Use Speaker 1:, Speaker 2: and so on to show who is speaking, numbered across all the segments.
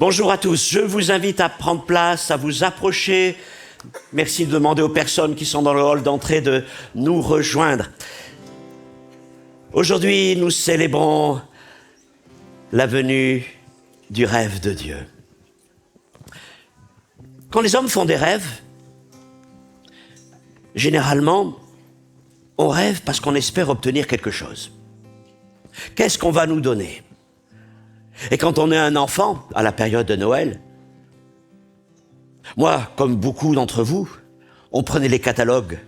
Speaker 1: Bonjour à tous, je vous invite à prendre place, à vous approcher. Merci de demander aux personnes qui sont dans le hall d'entrée de nous rejoindre. Aujourd'hui, nous célébrons la venue du rêve de Dieu. Quand les hommes font des rêves, généralement, on rêve parce qu'on espère obtenir quelque chose. Qu'est-ce qu'on va nous donner ? Et quand on est un enfant, à la période de Noël, moi, comme beaucoup d'entre vous, on prenait les catalogues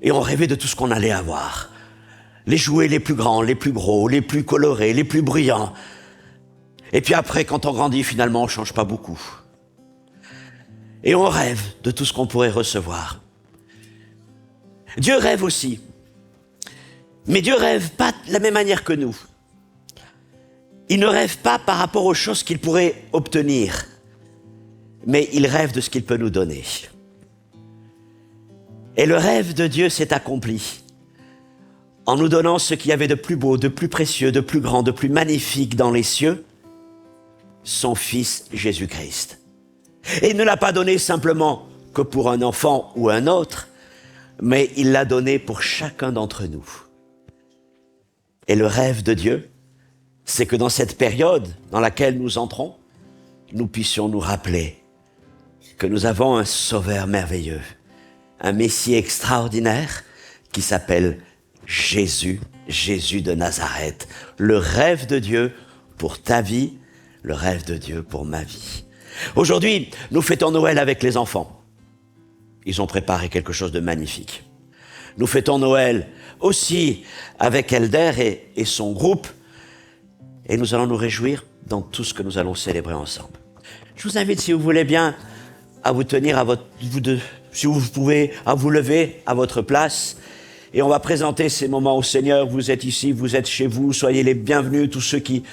Speaker 1: et on rêvait de tout ce qu'on allait avoir. Les jouets les plus grands, les plus gros, les plus colorés, les plus brillants. Et puis après, quand on grandit, finalement, on ne change pas beaucoup. Et on rêve de tout ce qu'on pourrait recevoir. Dieu rêve aussi. Mais Dieu rêve pas de la même manière que nous. Il ne rêve pas par rapport aux choses qu'il pourrait obtenir, mais il rêve de ce qu'il peut nous donner. Et le rêve de Dieu s'est accompli en nous donnant ce qu'il y avait de plus beau, de plus précieux, de plus grand, de plus magnifique dans les cieux, son Fils Jésus-Christ. Et il ne l'a pas donné simplement que pour un enfant ou un autre, mais il l'a donné pour chacun d'entre nous. Et le rêve de Dieu, c'est que dans cette période dans laquelle nous entrons, nous puissions nous rappeler que nous avons un Sauveur merveilleux, un Messie extraordinaire qui s'appelle Jésus, Jésus de Nazareth. Le rêve de Dieu pour ta vie, le rêve de Dieu pour ma vie. Aujourd'hui, nous fêtons Noël avec les enfants. Ils ont préparé quelque chose de magnifique. Nous fêtons Noël aussi avec Elder et son groupe. Et nous allons nous réjouir dans tout ce que nous allons célébrer ensemble. Je vous invite, si vous voulez bien, à vous tenir à votre... si vous pouvez, à vous lever à votre place. Et on va présenter ces moments au Seigneur. Vous êtes ici, vous êtes chez vous. Soyez les bienvenus, tous ceux qui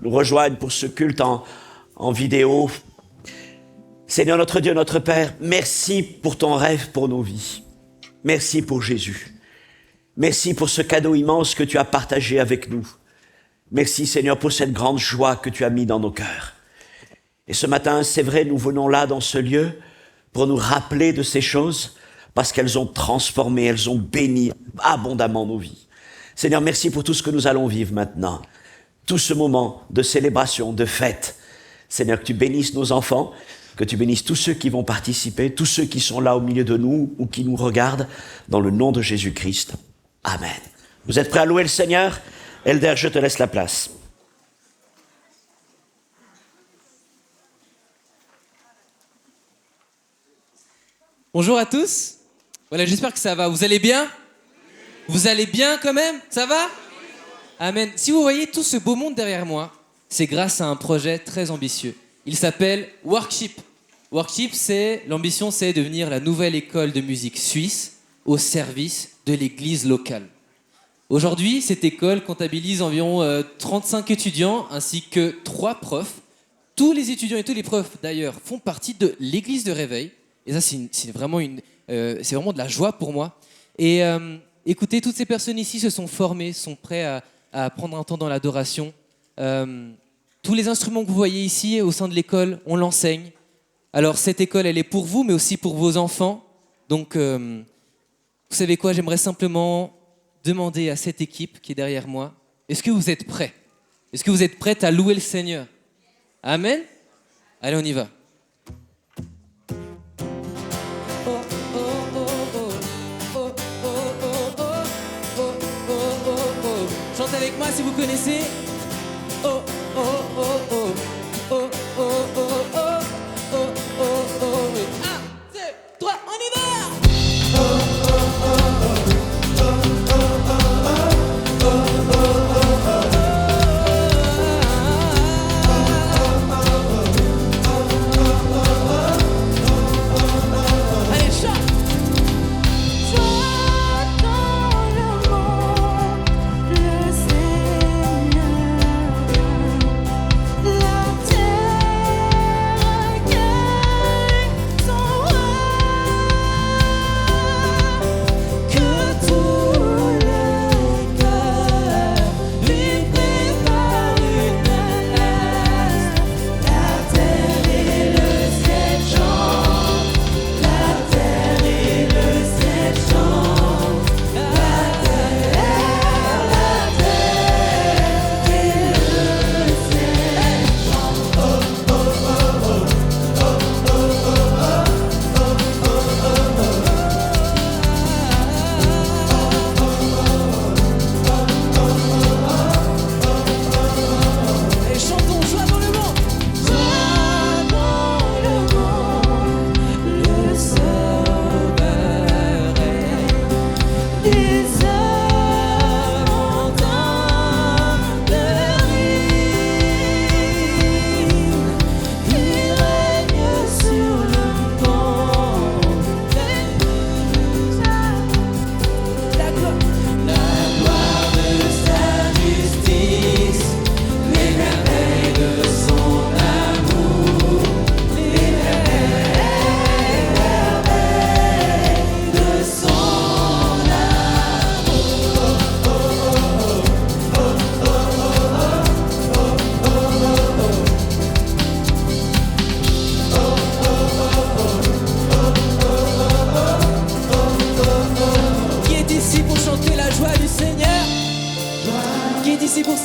Speaker 1: nous rejoignent pour ce culte en vidéo. Seigneur notre Dieu, notre Père, merci pour ton rêve pour nos vies. Merci pour Jésus. Merci pour ce cadeau immense que tu as partagé avec nous. Merci Seigneur pour cette grande joie que tu as mis dans nos cœurs. Et ce matin, c'est vrai, nous venons là dans ce lieu pour nous rappeler de ces choses parce qu'elles ont transformé, elles ont béni abondamment nos vies. Seigneur, merci pour tout ce que nous allons vivre maintenant. Tout ce moment de célébration, de fête. Seigneur, que tu bénisses nos enfants, que tu bénisses tous ceux qui vont participer, tous ceux qui sont là au milieu de nous ou qui nous regardent, dans le nom de Jésus-Christ. Amen. Vous êtes prêts à louer le Seigneur ? Elder, je te laisse la place.
Speaker 2: Bonjour à tous. Voilà, j'espère que ça va. Vous allez bien ? Vous allez bien quand même ? Ça va ? Amen. Si vous voyez tout ce beau monde derrière moi, c'est grâce à un projet très ambitieux. Il s'appelle Workship. Workship, l'ambition, c'est de devenir la nouvelle école de musique suisse au service de l'église locale. Aujourd'hui, cette école comptabilise environ 35 étudiants ainsi que 3 profs. Tous les étudiants et tous les profs, d'ailleurs, font partie de l'église de Réveil. Et ça, c'est vraiment de la joie pour moi. Et écoutez, toutes ces personnes ici se sont formées, sont prêts à prendre un temps dans l'adoration. Tous les instruments que vous voyez ici au sein de l'école, on l'enseigne. Alors, cette école, elle est pour vous, mais aussi pour vos enfants. Donc, vous savez quoi, j'aimerais simplement demander à cette équipe qui est derrière moi, est-ce que vous êtes prêts ? Est-ce que vous êtes prêts à louer le Seigneur ? Amen ? Allez, on y va. Chantez avec moi si vous connaissez. Oh, oh, oh, oh, oh, oh, oh, oh, oh, oh, oh, oh. 1, 2, 3, on y va!
Speaker 3: Dans le monde, le Seigneur.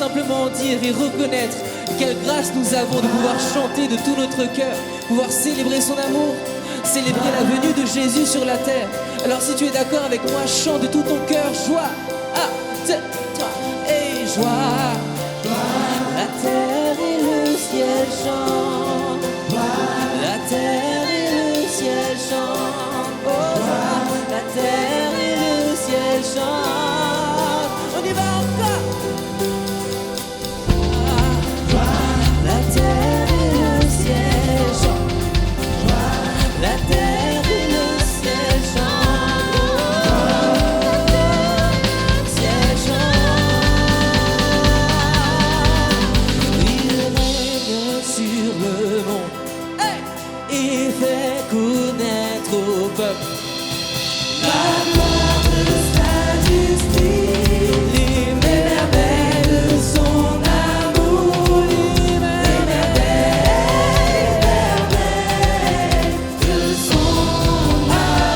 Speaker 2: simplement dire et reconnaître quelle grâce nous avons de pouvoir chanter de tout notre cœur, pouvoir célébrer son amour, célébrer la venue de Jésus sur la terre. Alors si tu es d'accord avec moi, chante de tout ton cœur, joie, et joie. La terre et le ciel chantent, la terre et le ciel chantent, oh joie. La terre et le ciel chantent, on y va encore. La terre et le ciel chantent, la terre et le ciel chantent, ciel chante. Il règne sur le monde et fait connaître au peuple la gloire de sa justice, les merveilles de son amour, les merveilles de son amour.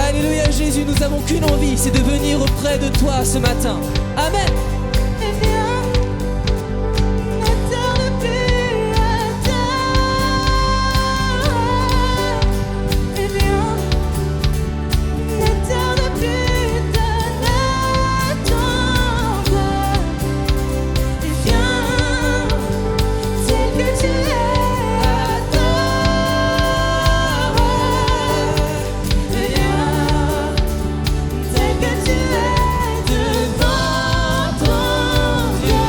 Speaker 2: Alléluia Jésus, nous n'avons qu'une envie, c'est de venir auprès de toi ce matin. Amen.
Speaker 3: Eh bien, ne tarde plus à terre. Eh bien, ne tarde plus d'attendre. Eh bien, tel que tu es, adore. Eh bien, tel que tu es devant ton Dieu.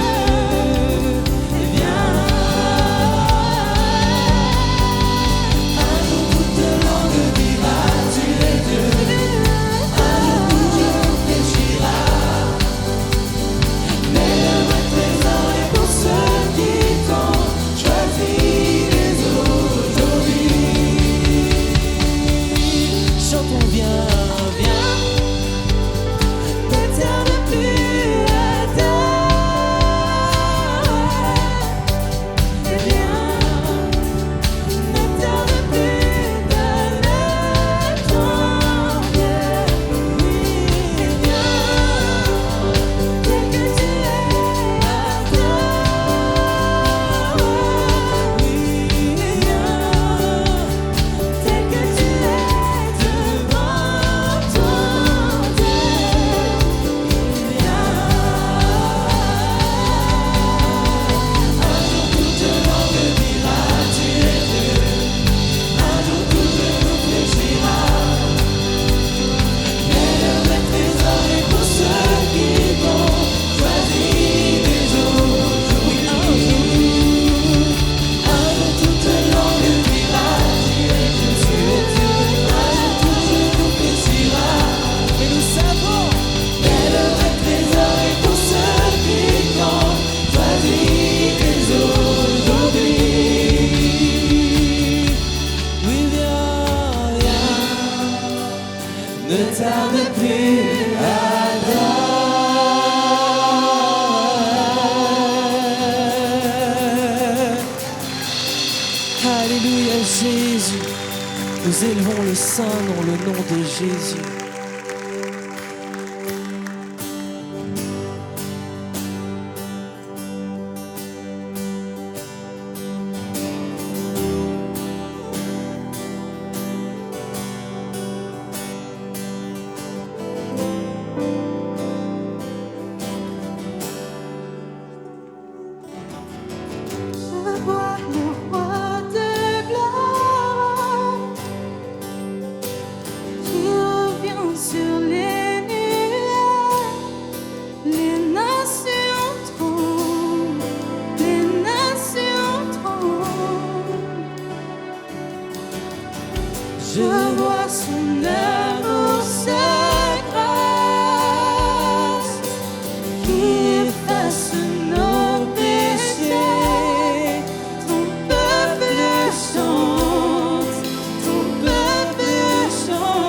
Speaker 3: Eh bien, un jour toute langue dira tu es Dieu. Un jour tout genou fléchira. Mais le vrai trésor est pour ceux qui t'ont choisi dès aujourd'hui.
Speaker 2: Chantons, viens, viens.
Speaker 3: Ne tarde plus à terre. Eh bien, ne tarde plus d'aller ton Dieu. Oui, eh bien, tel que tu es, adore. Oui, eh bien, tel que tu es devant ton Dieu.
Speaker 2: Et nous savons,
Speaker 3: Mais le vrai trésor est pour ceux qui t'ont choisi dès aujourd'hui.
Speaker 2: oui, viens, viens.
Speaker 3: Ne tarde plus à adorer.
Speaker 2: Alléluia Jésus. Nous élevons le Saint dans le nom de Jésus.
Speaker 3: Je vois le roi de gloire qui revient sur les nuages. Les nations tremblent, les nations tremblent. Je vois son œuvre sa grâce qui efface nos péchés. Ton peuple chante, ton peuple chante.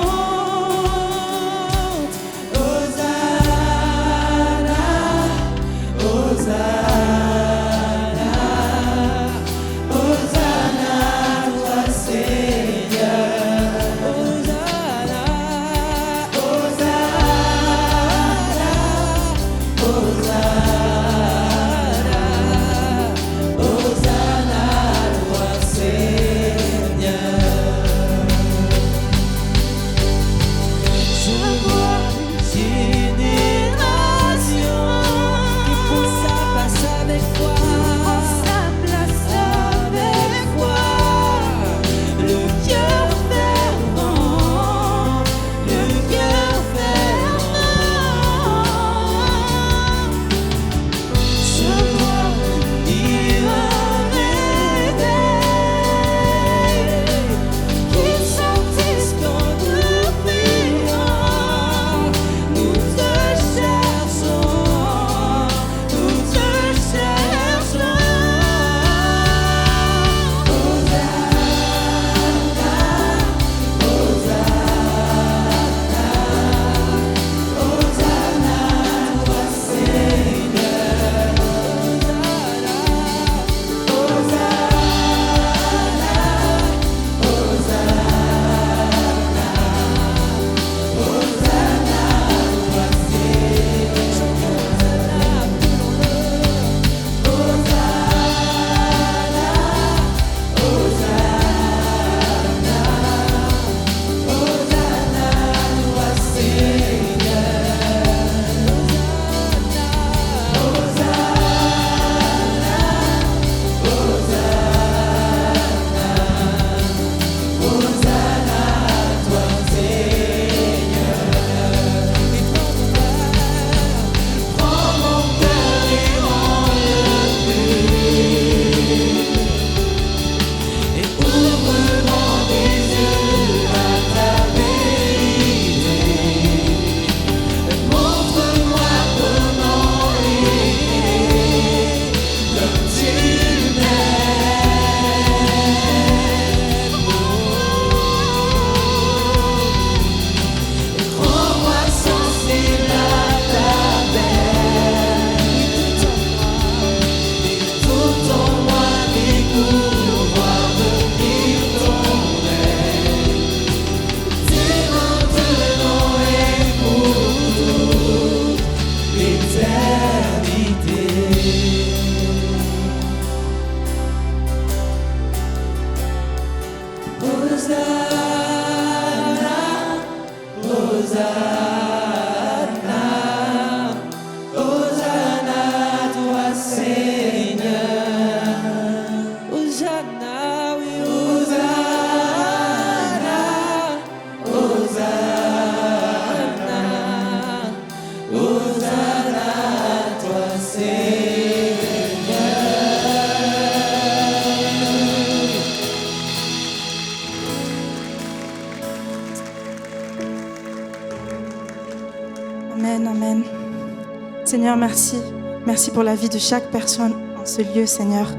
Speaker 4: Seigneur, merci. Merci pour la vie de chaque personne en ce lieu, Seigneur.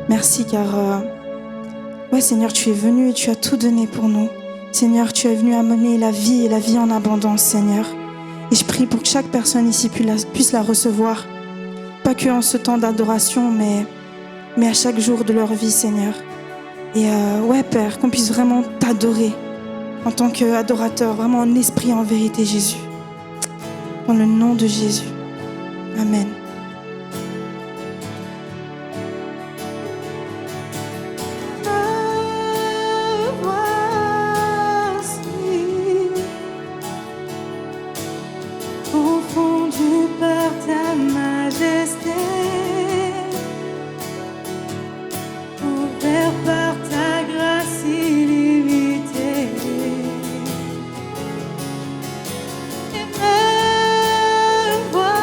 Speaker 4: Merci car, Seigneur, tu es venu et tu as tout donné pour nous. Seigneur, tu es venu amener la vie et la vie en abondance, Seigneur. Et je prie pour que chaque personne ici puisse la recevoir. Pas que en ce temps d'adoration, mais à chaque jour de leur vie, Seigneur. Et Père, qu'on puisse vraiment t'adorer en tant qu'adorateur, vraiment en esprit et en vérité, Jésus. Dans le nom de Jésus. Amen.
Speaker 3: Confondu par ta majesté, ouvert par ta grâce illimitée, et me voici,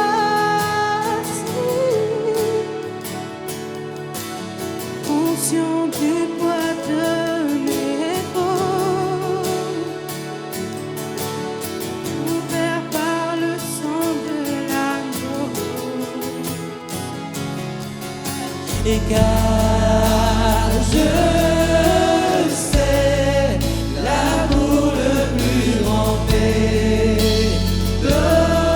Speaker 3: conscient du poids de mes épaules, ouvert par le sang de l'agneau. Et car je sais l'amour le plus grand est donné,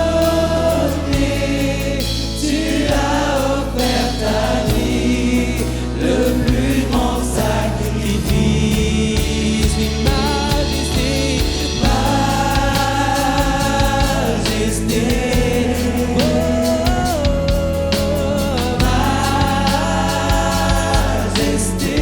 Speaker 3: tu as offert ta vie, le plus grand sacrifice. Oui, majesté, majesté. Majesté,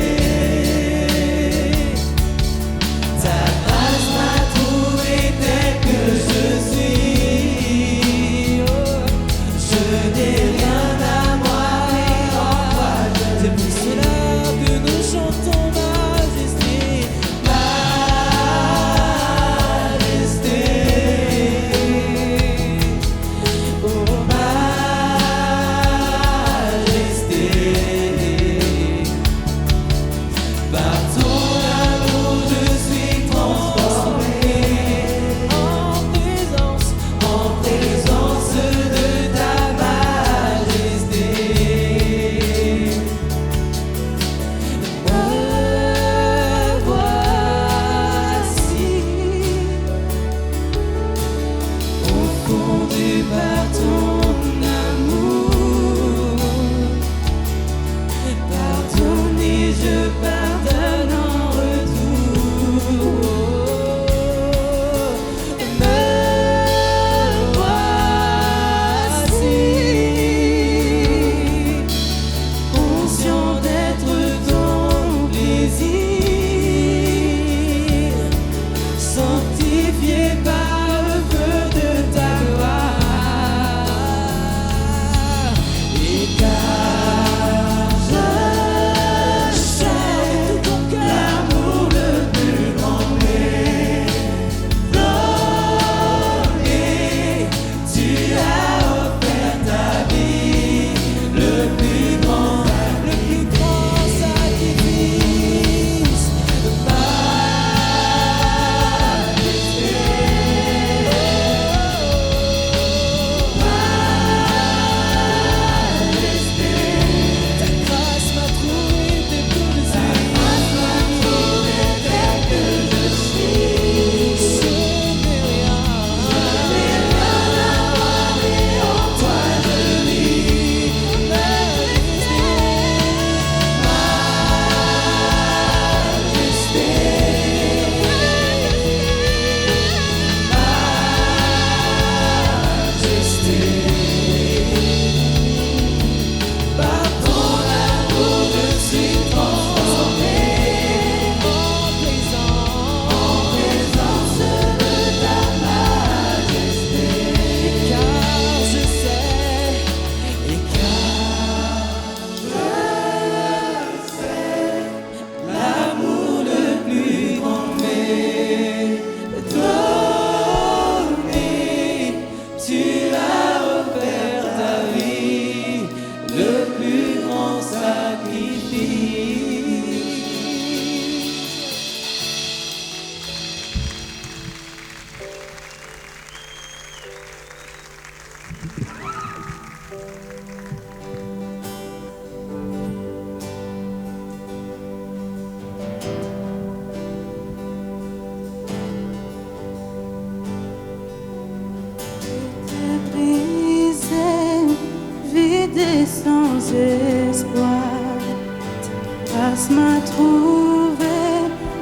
Speaker 4: grâce m'a trouvé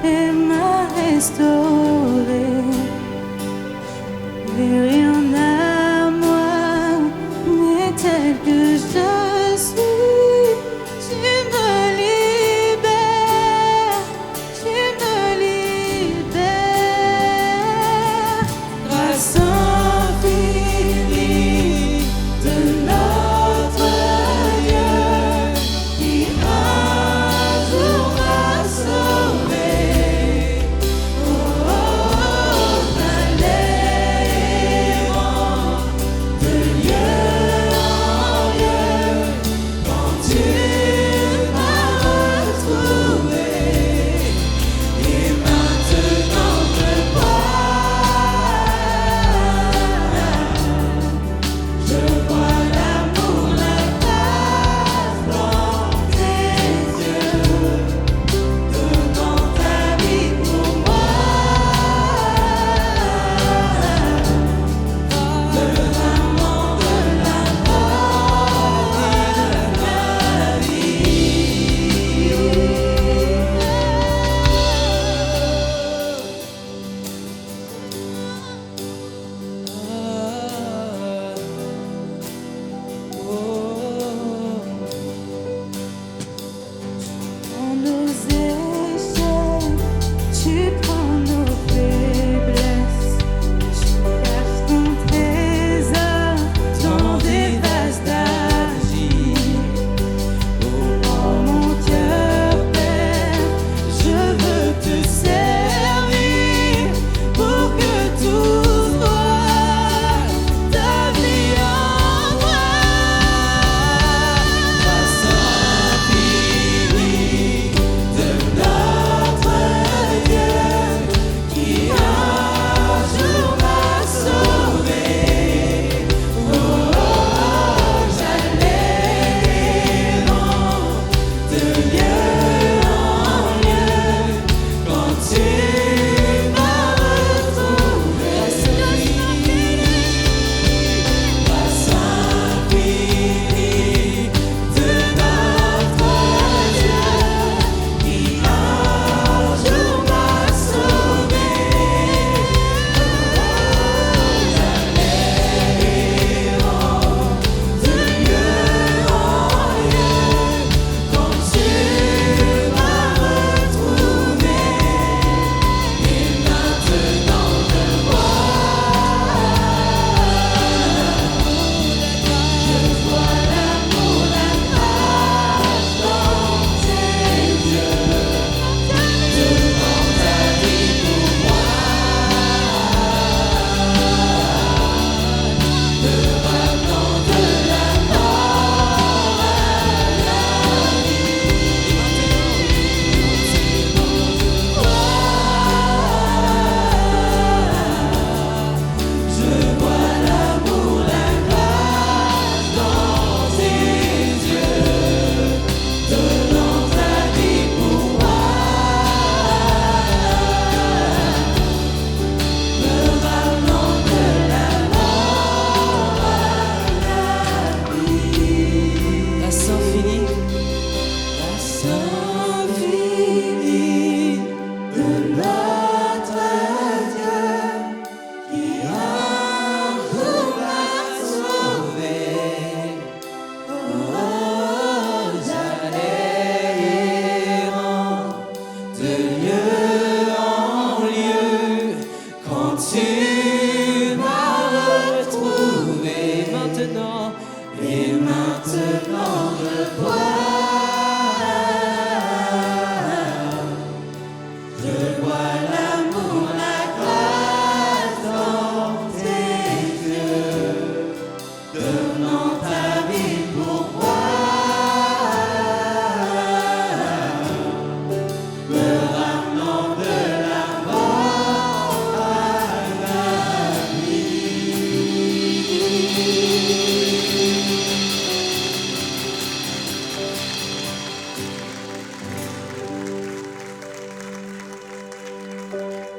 Speaker 4: et m'a restauré. Et rien à moi n'est tel que je suis. Tu me libères, tu me libères. Grâce infinie de notre Dieu qui un jour m'a sauvé. Oh, oh, j'allais de lieu en lieu quand tu m'as retrouvé. Et maintenant je vois l'amour, la grâce dans tes yeux, donnant ta vie pour moi. Le amant de la mort et de la Dans nos échecs, tu prends nos faiblesses. Tu caches ton trésor dans des vases d'argile. Oh mon cœur, Père, je veux te servir pour que tout voit ta vie en moi. Grâce infinie de notre Dieu qui un jour m'a sauvé. Oh, j'allais de lieu en lieu quand tu m'as retrouvé. Grâce infinie de notre Dieu qui un jour m'a sauvé. De lieu en lieu quand tu m'as retrouvé. Et maintenant je vois l'amour, la grâce dans tes yeux, donnant ta vie pour moi. Le ramenant de la mort à la vie. Je vois l'amour, la grâce dans tes yeux, donnant ta vie pour moi. Me ramenant de la mort à la vie.
Speaker 2: Grâce infinie.
Speaker 4: Grâce infinie de notre Dieu qui un jour m'a sauvé. Oh, j'allais errant de lieu en lieu quand tu m'as retrouvé. Et maintenant je vois l'amour, la grâce dans tes yeux, donnant ta vie pour moi. Me ramenant de la mort à la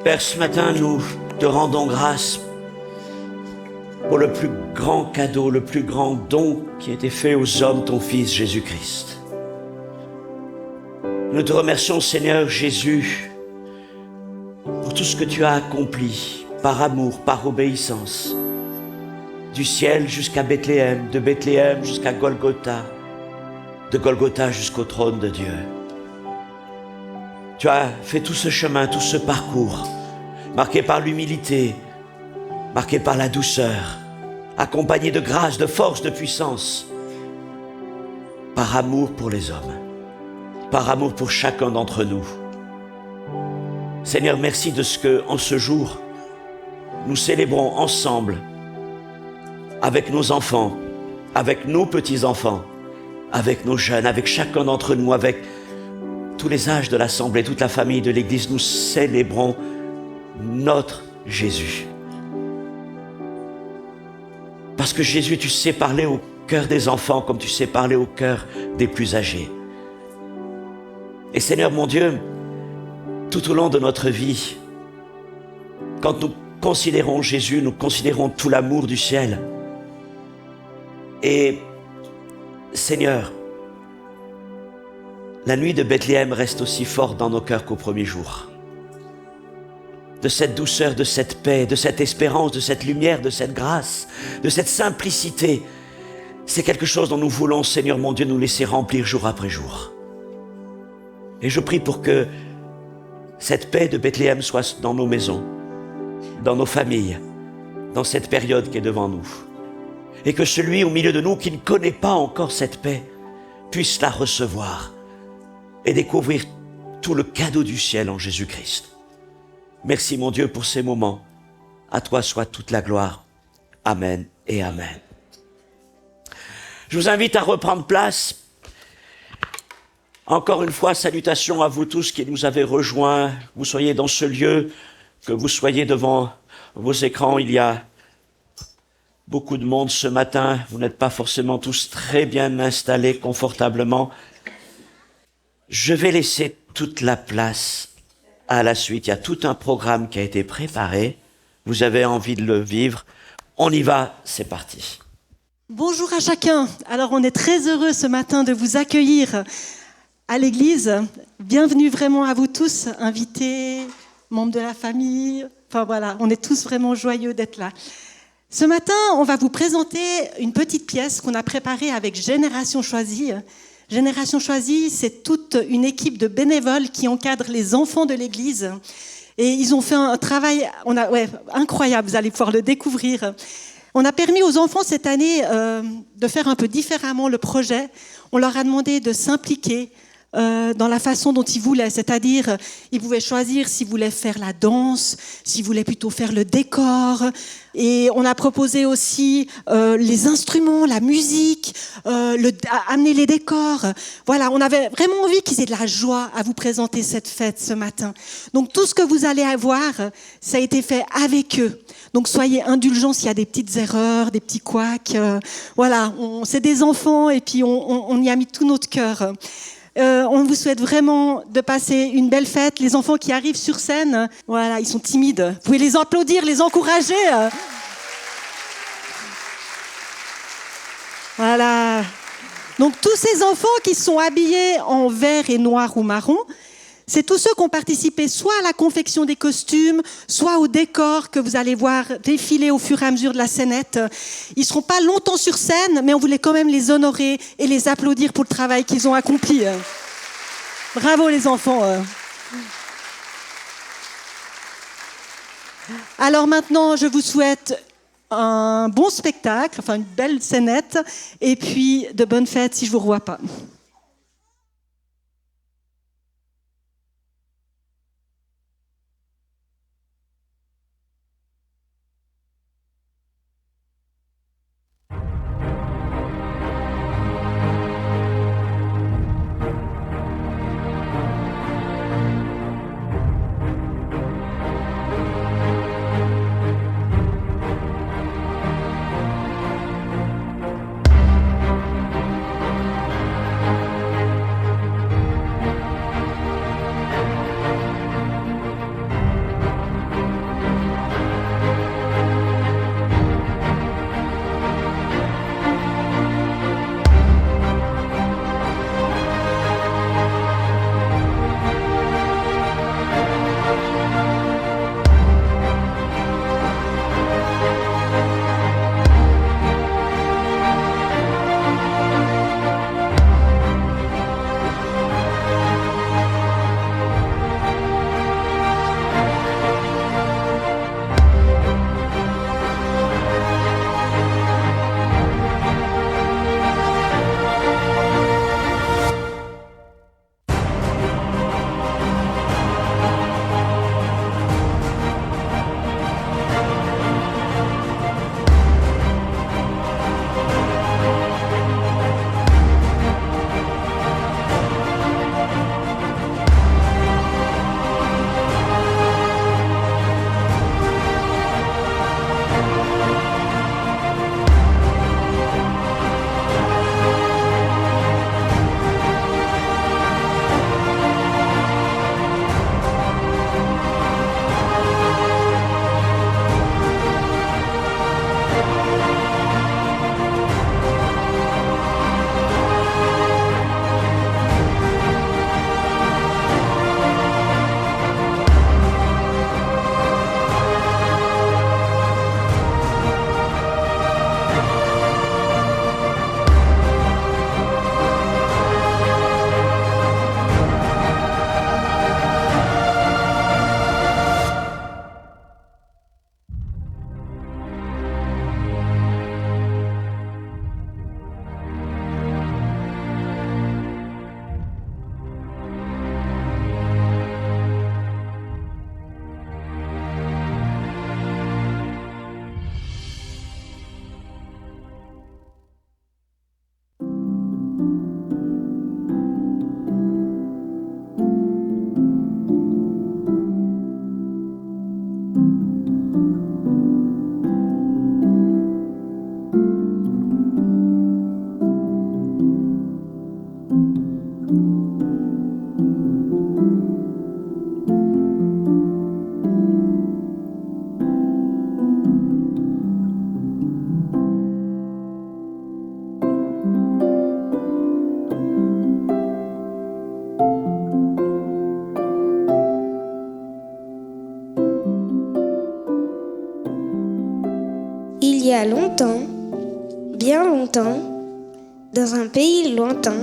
Speaker 1: Père, ce matin, nous te rendons grâce pour le plus grand cadeau, le plus grand don qui a été fait aux hommes, ton Fils Jésus-Christ. Nous te remercions, Seigneur Jésus, pour tout ce que tu as accompli par amour, par obéissance, du ciel jusqu'à Bethléem, de Bethléem jusqu'à Golgotha, de Golgotha jusqu'au trône de Dieu. Tu as fait tout ce chemin, tout ce parcours, marqué par l'humilité, marqué par la douceur, accompagné de grâce, de force, de puissance, par amour pour les hommes, par amour pour chacun d'entre nous. Seigneur, merci de ce que, en ce jour, nous célébrons ensemble, avec nos enfants, avec nos petits-enfants, avec nos jeunes, avec chacun d'entre nous, avec tous les âges de l'Assemblée, toute la famille de l'Église, nous célébrons notre Jésus. Parce que Jésus, tu sais parler au cœur des enfants comme tu sais parler au cœur des plus âgés. Et Seigneur mon Dieu, tout au long de notre vie, quand nous considérons Jésus, nous considérons tout l'amour du ciel. Et Seigneur, la nuit de Bethléem reste aussi forte dans nos cœurs qu'au premier jour. De cette douceur, de cette paix, de cette espérance, de cette lumière, de cette grâce, de cette simplicité, c'est quelque chose dont nous voulons, Seigneur mon Dieu, nous laisser remplir jour après jour. Et je prie pour que cette paix de Bethléem soit dans nos maisons, dans nos familles, dans cette période qui est devant nous. Et que celui au milieu de nous qui ne connaît pas encore cette paix puisse la recevoir et découvrir tout le cadeau du ciel en Jésus-Christ. Merci mon Dieu pour ces moments. À toi soit toute la gloire. Amen et amen. Je vous invite à reprendre place. Encore une fois, salutations à vous tous qui nous avez rejoints. Vous soyez dans ce lieu, que vous soyez devant vos écrans. Il y a beaucoup de monde ce matin. Vous n'êtes pas forcément tous très bien installés confortablement. Je vais laisser toute la place à la suite. Il y a tout un programme qui a été préparé. Vous avez envie de le vivre. On y va, c'est parti.
Speaker 5: Bonjour à chacun. Alors on est très heureux ce matin de vous accueillir à l'église. Bienvenue vraiment à vous tous, invités, membres de la famille. Enfin voilà, on est tous vraiment joyeux d'être là. Ce matin, on va vous présenter une petite pièce qu'on a préparée avec Génération Choisie. Génération Choisie, c'est toute une équipe de bénévoles qui encadrent les enfants de l'église. Et ils ont fait un travail incroyable, vous allez pouvoir le découvrir. On a permis aux enfants cette année de faire un peu différemment le projet. On leur a demandé de s'impliquer dans la façon dont ils voulaient, c'est-à-dire ils pouvaient choisir s'ils voulaient faire la danse, s'ils voulaient plutôt faire le décor. Et on a proposé aussi les instruments, la musique, amener les décors. Voilà, on avait vraiment envie qu'ils aient de la joie à vous présenter cette fête ce matin. Donc tout ce que vous allez avoir, ça a été fait avec eux. Donc soyez indulgents s'il y a des petites erreurs, des petits couacs. Voilà, c'est des enfants et puis on y a mis tout notre cœur. On vous souhaite vraiment de passer une belle fête. Les enfants qui arrivent sur scène, voilà, ils sont timides. Vous pouvez les applaudir, les encourager. Voilà. Donc tous ces enfants qui sont habillés en vert et noir ou marron, c'est tous ceux qui ont participé soit à la confection des costumes, soit au décor que vous allez voir défiler au fur et à mesure de la scénette. Ils ne seront pas longtemps sur scène, mais on voulait quand même les honorer et les applaudir pour le travail qu'ils ont accompli. Bravo les enfants. Alors maintenant, je vous souhaite un bon spectacle, enfin une belle scénette, et puis de bonnes fêtes si je ne vous revois pas.
Speaker 6: a longtemps, bien longtemps, dans un pays lointain,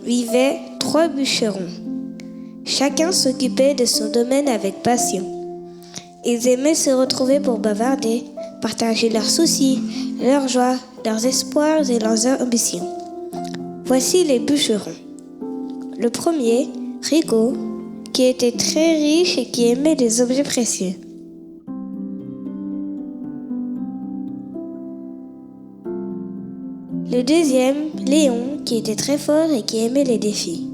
Speaker 6: vivaient 3 bûcherons. Chacun s'occupait de son domaine avec passion. Ils aimaient se retrouver pour bavarder, partager leurs soucis, leurs joies, leurs espoirs et leurs ambitions. Voici les bûcherons. Le premier, Rico, qui était très riche et qui aimait les objets précieux. Le deuxième, Léon, qui était très fort et qui aimait les défis.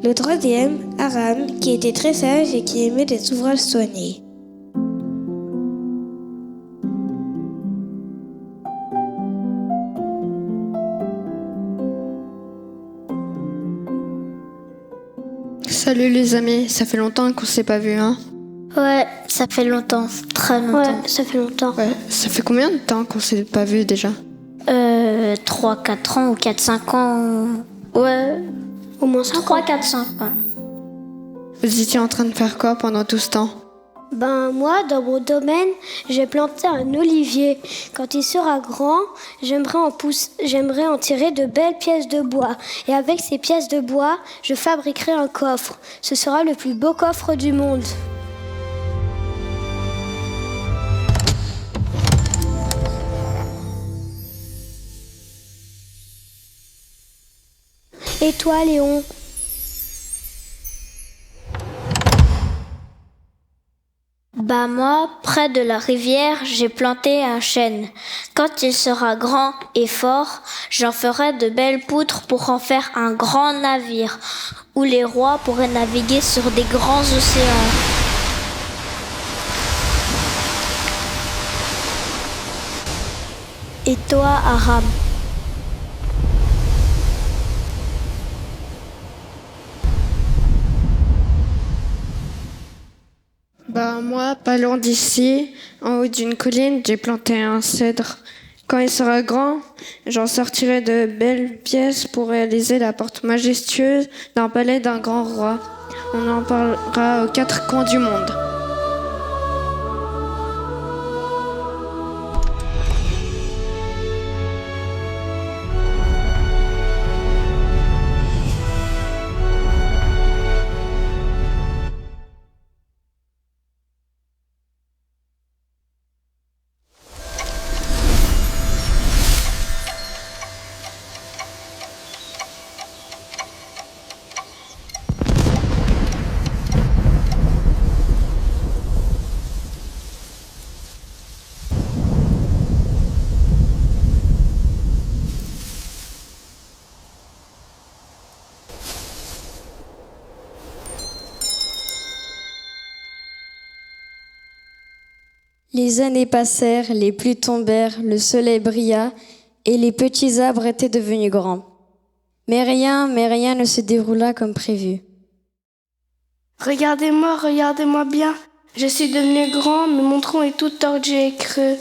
Speaker 6: Le troisième, Aram, qui était très sage et qui aimait les ouvrages soignés.
Speaker 7: Salut les amis, ça fait longtemps qu'on s'est pas vu, hein?
Speaker 8: Ouais, ça fait longtemps, très longtemps.
Speaker 6: Ouais, ça fait longtemps.
Speaker 7: Ouais, ça fait combien de temps qu'on s'est pas vu déjà?
Speaker 8: 3-4 ans ou 4-5 ans. Ouais,
Speaker 6: Au moins 5
Speaker 8: 3,
Speaker 6: ans.
Speaker 8: 4, 5 ans.
Speaker 7: Vous étiez en train de faire quoi pendant tout ce temps?
Speaker 8: Ben moi, dans mon domaine, j'ai planté un olivier. Quand il sera grand, j'aimerais en tirer de belles pièces de bois. Et avec ces pièces de bois, je fabriquerai un coffre. Ce sera le plus beau coffre du monde. Et toi, Léon? Bah moi, près de la rivière, j'ai planté un chêne. Quand il sera grand et fort, j'en ferai de belles poutres pour en faire un grand navire, où les rois pourraient naviguer sur des grands océans. Et toi, Aram?
Speaker 7: Bah moi, pas loin d'ici, en haut d'une colline, j'ai planté un cèdre. Quand il sera grand, j'en sortirai de belles pièces pour réaliser la porte majestueuse d'un palais d'un grand roi. On en parlera aux 4 coins du monde.
Speaker 9: Les années passèrent, les pluies tombèrent, le soleil brilla, et les petits arbres étaient devenus grands. Mais rien ne se déroula comme prévu.
Speaker 6: Regardez-moi bien. Je suis devenu grand, mais mon tronc est tout tordu et creux.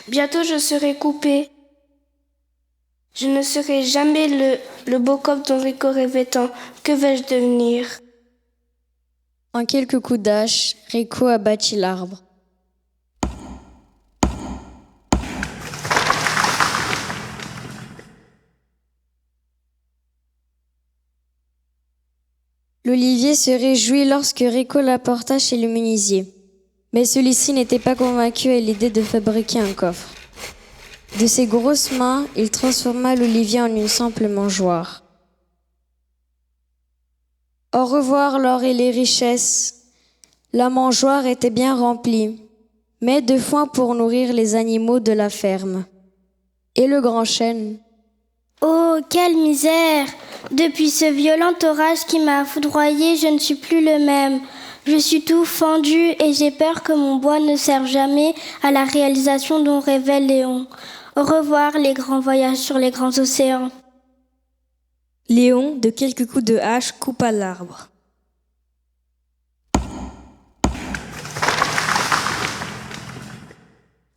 Speaker 6: Bientôt je serai coupé. Je ne serai jamais le beau coq dont Rico rêvait tant. Que vais-je devenir?
Speaker 9: En quelques coups d'hache, Rico abattit l'arbre. L'olivier se réjouit lorsque Rico l'apporta chez le menuisier. Mais celui-ci n'était pas convaincu à l'idée de fabriquer un coffre. De ses grosses mains, il transforma l'olivier en une simple mangeoire. Au revoir l'or et les richesses. La mangeoire était bien remplie, mais de foin pour nourrir les animaux de la ferme. Et le grand chêne?
Speaker 8: Oh, quelle misère! Depuis ce violent orage qui m'a foudroyé, je ne suis plus le même. Je suis tout fendu et j'ai peur que mon bois ne serve jamais à la réalisation dont rêvait Léon. Au revoir les grands voyages sur les grands océans.
Speaker 9: Léon, de quelques coups de hache, coupa l'arbre.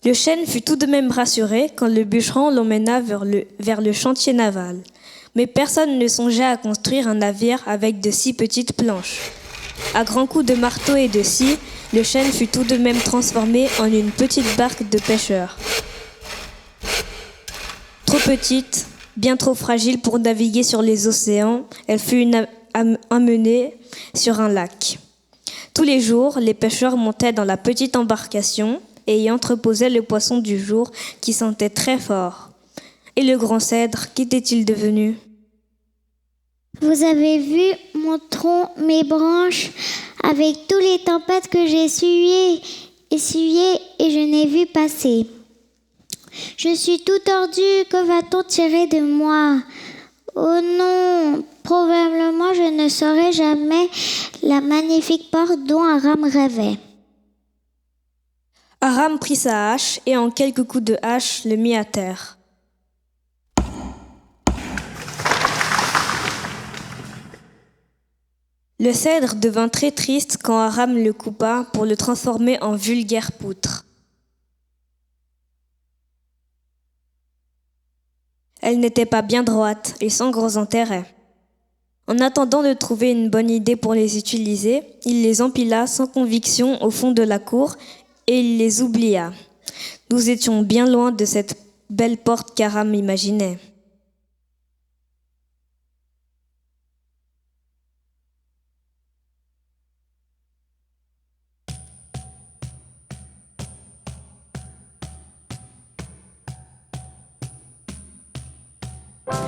Speaker 10: Le chêne fut tout de même rassuré quand le bûcheron l'emmena vers le chantier naval.
Speaker 6: Mais personne ne songeait à construire un navire avec de si petites planches. À grands coups de marteau et de scie, le chêne fut tout de même transformé en une petite barque de pêcheurs. Trop petite, bien trop fragile pour naviguer sur les océans, elle fut amenée sur un lac. Tous les jours, les pêcheurs montaient dans la petite embarcation et y entreposaient le poisson du jour qui sentait très fort. Et le grand cèdre, qu'était-il devenu ?
Speaker 8: Vous avez vu mon tronc, mes branches, avec toutes les tempêtes que j'ai essuyées et je n'ai vu passer. Je suis tout tordu, que va-t-on tirer de moi ? Oh non, probablement je ne saurai jamais la magnifique porte dont Aram rêvait.
Speaker 6: Aram prit sa hache et en quelques coups de hache le mit à terre. Le cèdre devint très triste quand Aram le coupa pour le transformer en vulgaire poutre. Elle n'était pas bien droite et sans gros intérêt. En attendant de trouver une bonne idée pour les utiliser, il les empila sans conviction au fond de la cour et il les oublia. Nous étions bien loin de cette belle porte qu'Aram imaginait.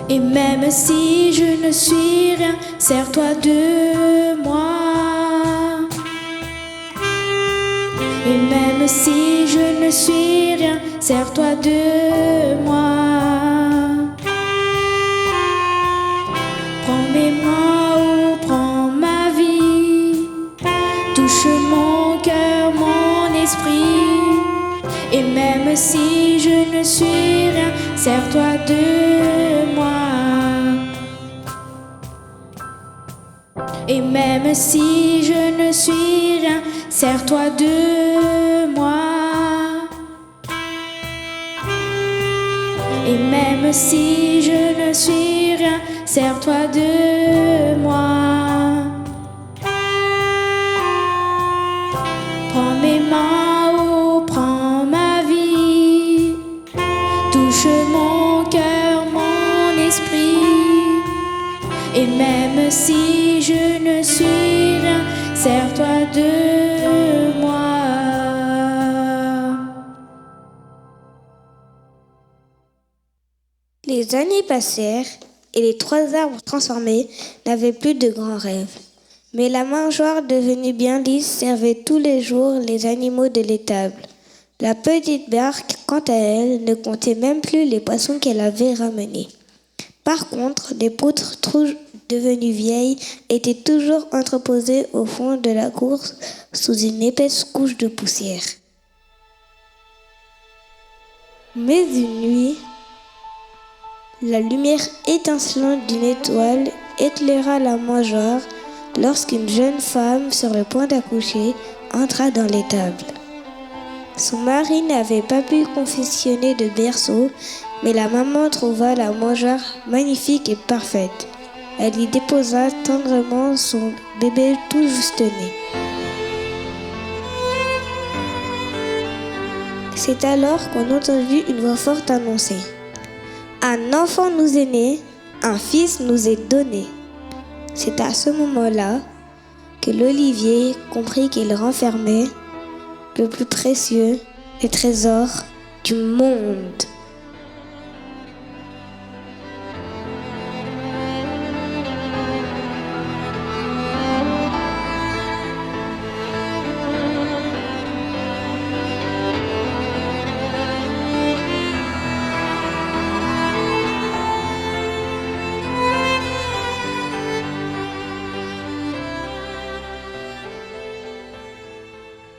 Speaker 3: Et même si je ne suis rien, sers-toi de moi. Et même si je ne suis rien, sers-toi de moi. Prends mes mains ou prends ma vie, touche mon cœur, mon esprit. Et même si je ne suis rien, sers-toi de moi. Et même si je ne suis rien, sers-toi de moi. Et même si je ne suis rien, sers-toi de moi. Prends mes mains ou prends ma vie, touche mon cœur, mon esprit. Et même si je ne suis rien, sers-toi de moi.
Speaker 6: Les années passèrent et les 3 arbres transformés n'avaient plus de grands rêves. Mais la mangeoire devenue bien lisse servait tous les jours les animaux de l'étable. La petite barque, quant à elle, ne comptait même plus les poissons qu'elle avait ramenés. Par contre, les poutres devenues vieilles étaient toujours entreposées au fond de la cour sous une épaisse couche de poussière. Mais une nuit, la lumière étincelante d'une étoile éclaira la mangeoire lorsqu'une jeune femme sur le point d'accoucher entra dans l'étable. Son mari n'avait pas pu confectionner de berceau, mais la maman trouva la mangeoire magnifique et parfaite. Elle y déposa tendrement son bébé tout juste né. C'est alors qu'on entendit une voix forte annoncer : « Un enfant nous est né, un fils nous est donné. » C'est à ce moment-là que l'olivier comprit qu'il renfermait le plus précieux des trésors du monde.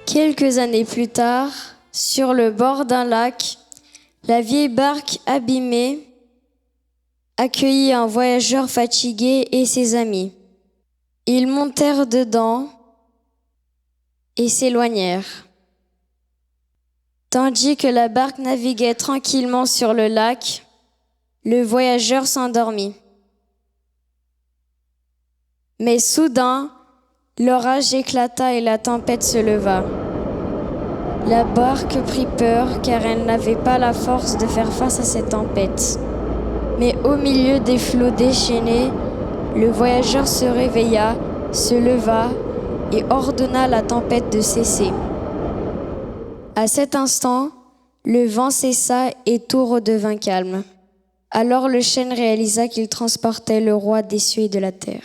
Speaker 9: Quelques années plus tard, sur le bord d'un lac, la vieille barque abîmée accueillit un voyageur fatigué et ses amis. Ils montèrent dedans et s'éloignèrent. Tandis que la barque naviguait tranquillement sur le lac, le voyageur s'endormit. Mais soudain, l'orage éclata et la tempête se leva. La barque prit peur car elle n'avait pas la force de faire face à cette tempête. Mais au milieu des flots déchaînés, le voyageur se réveilla, se leva et ordonna à la tempête de cesser. À cet instant, le vent cessa et tout redevint calme. Alors le chêne réalisa qu'il transportait le roi des cieux et de la terre.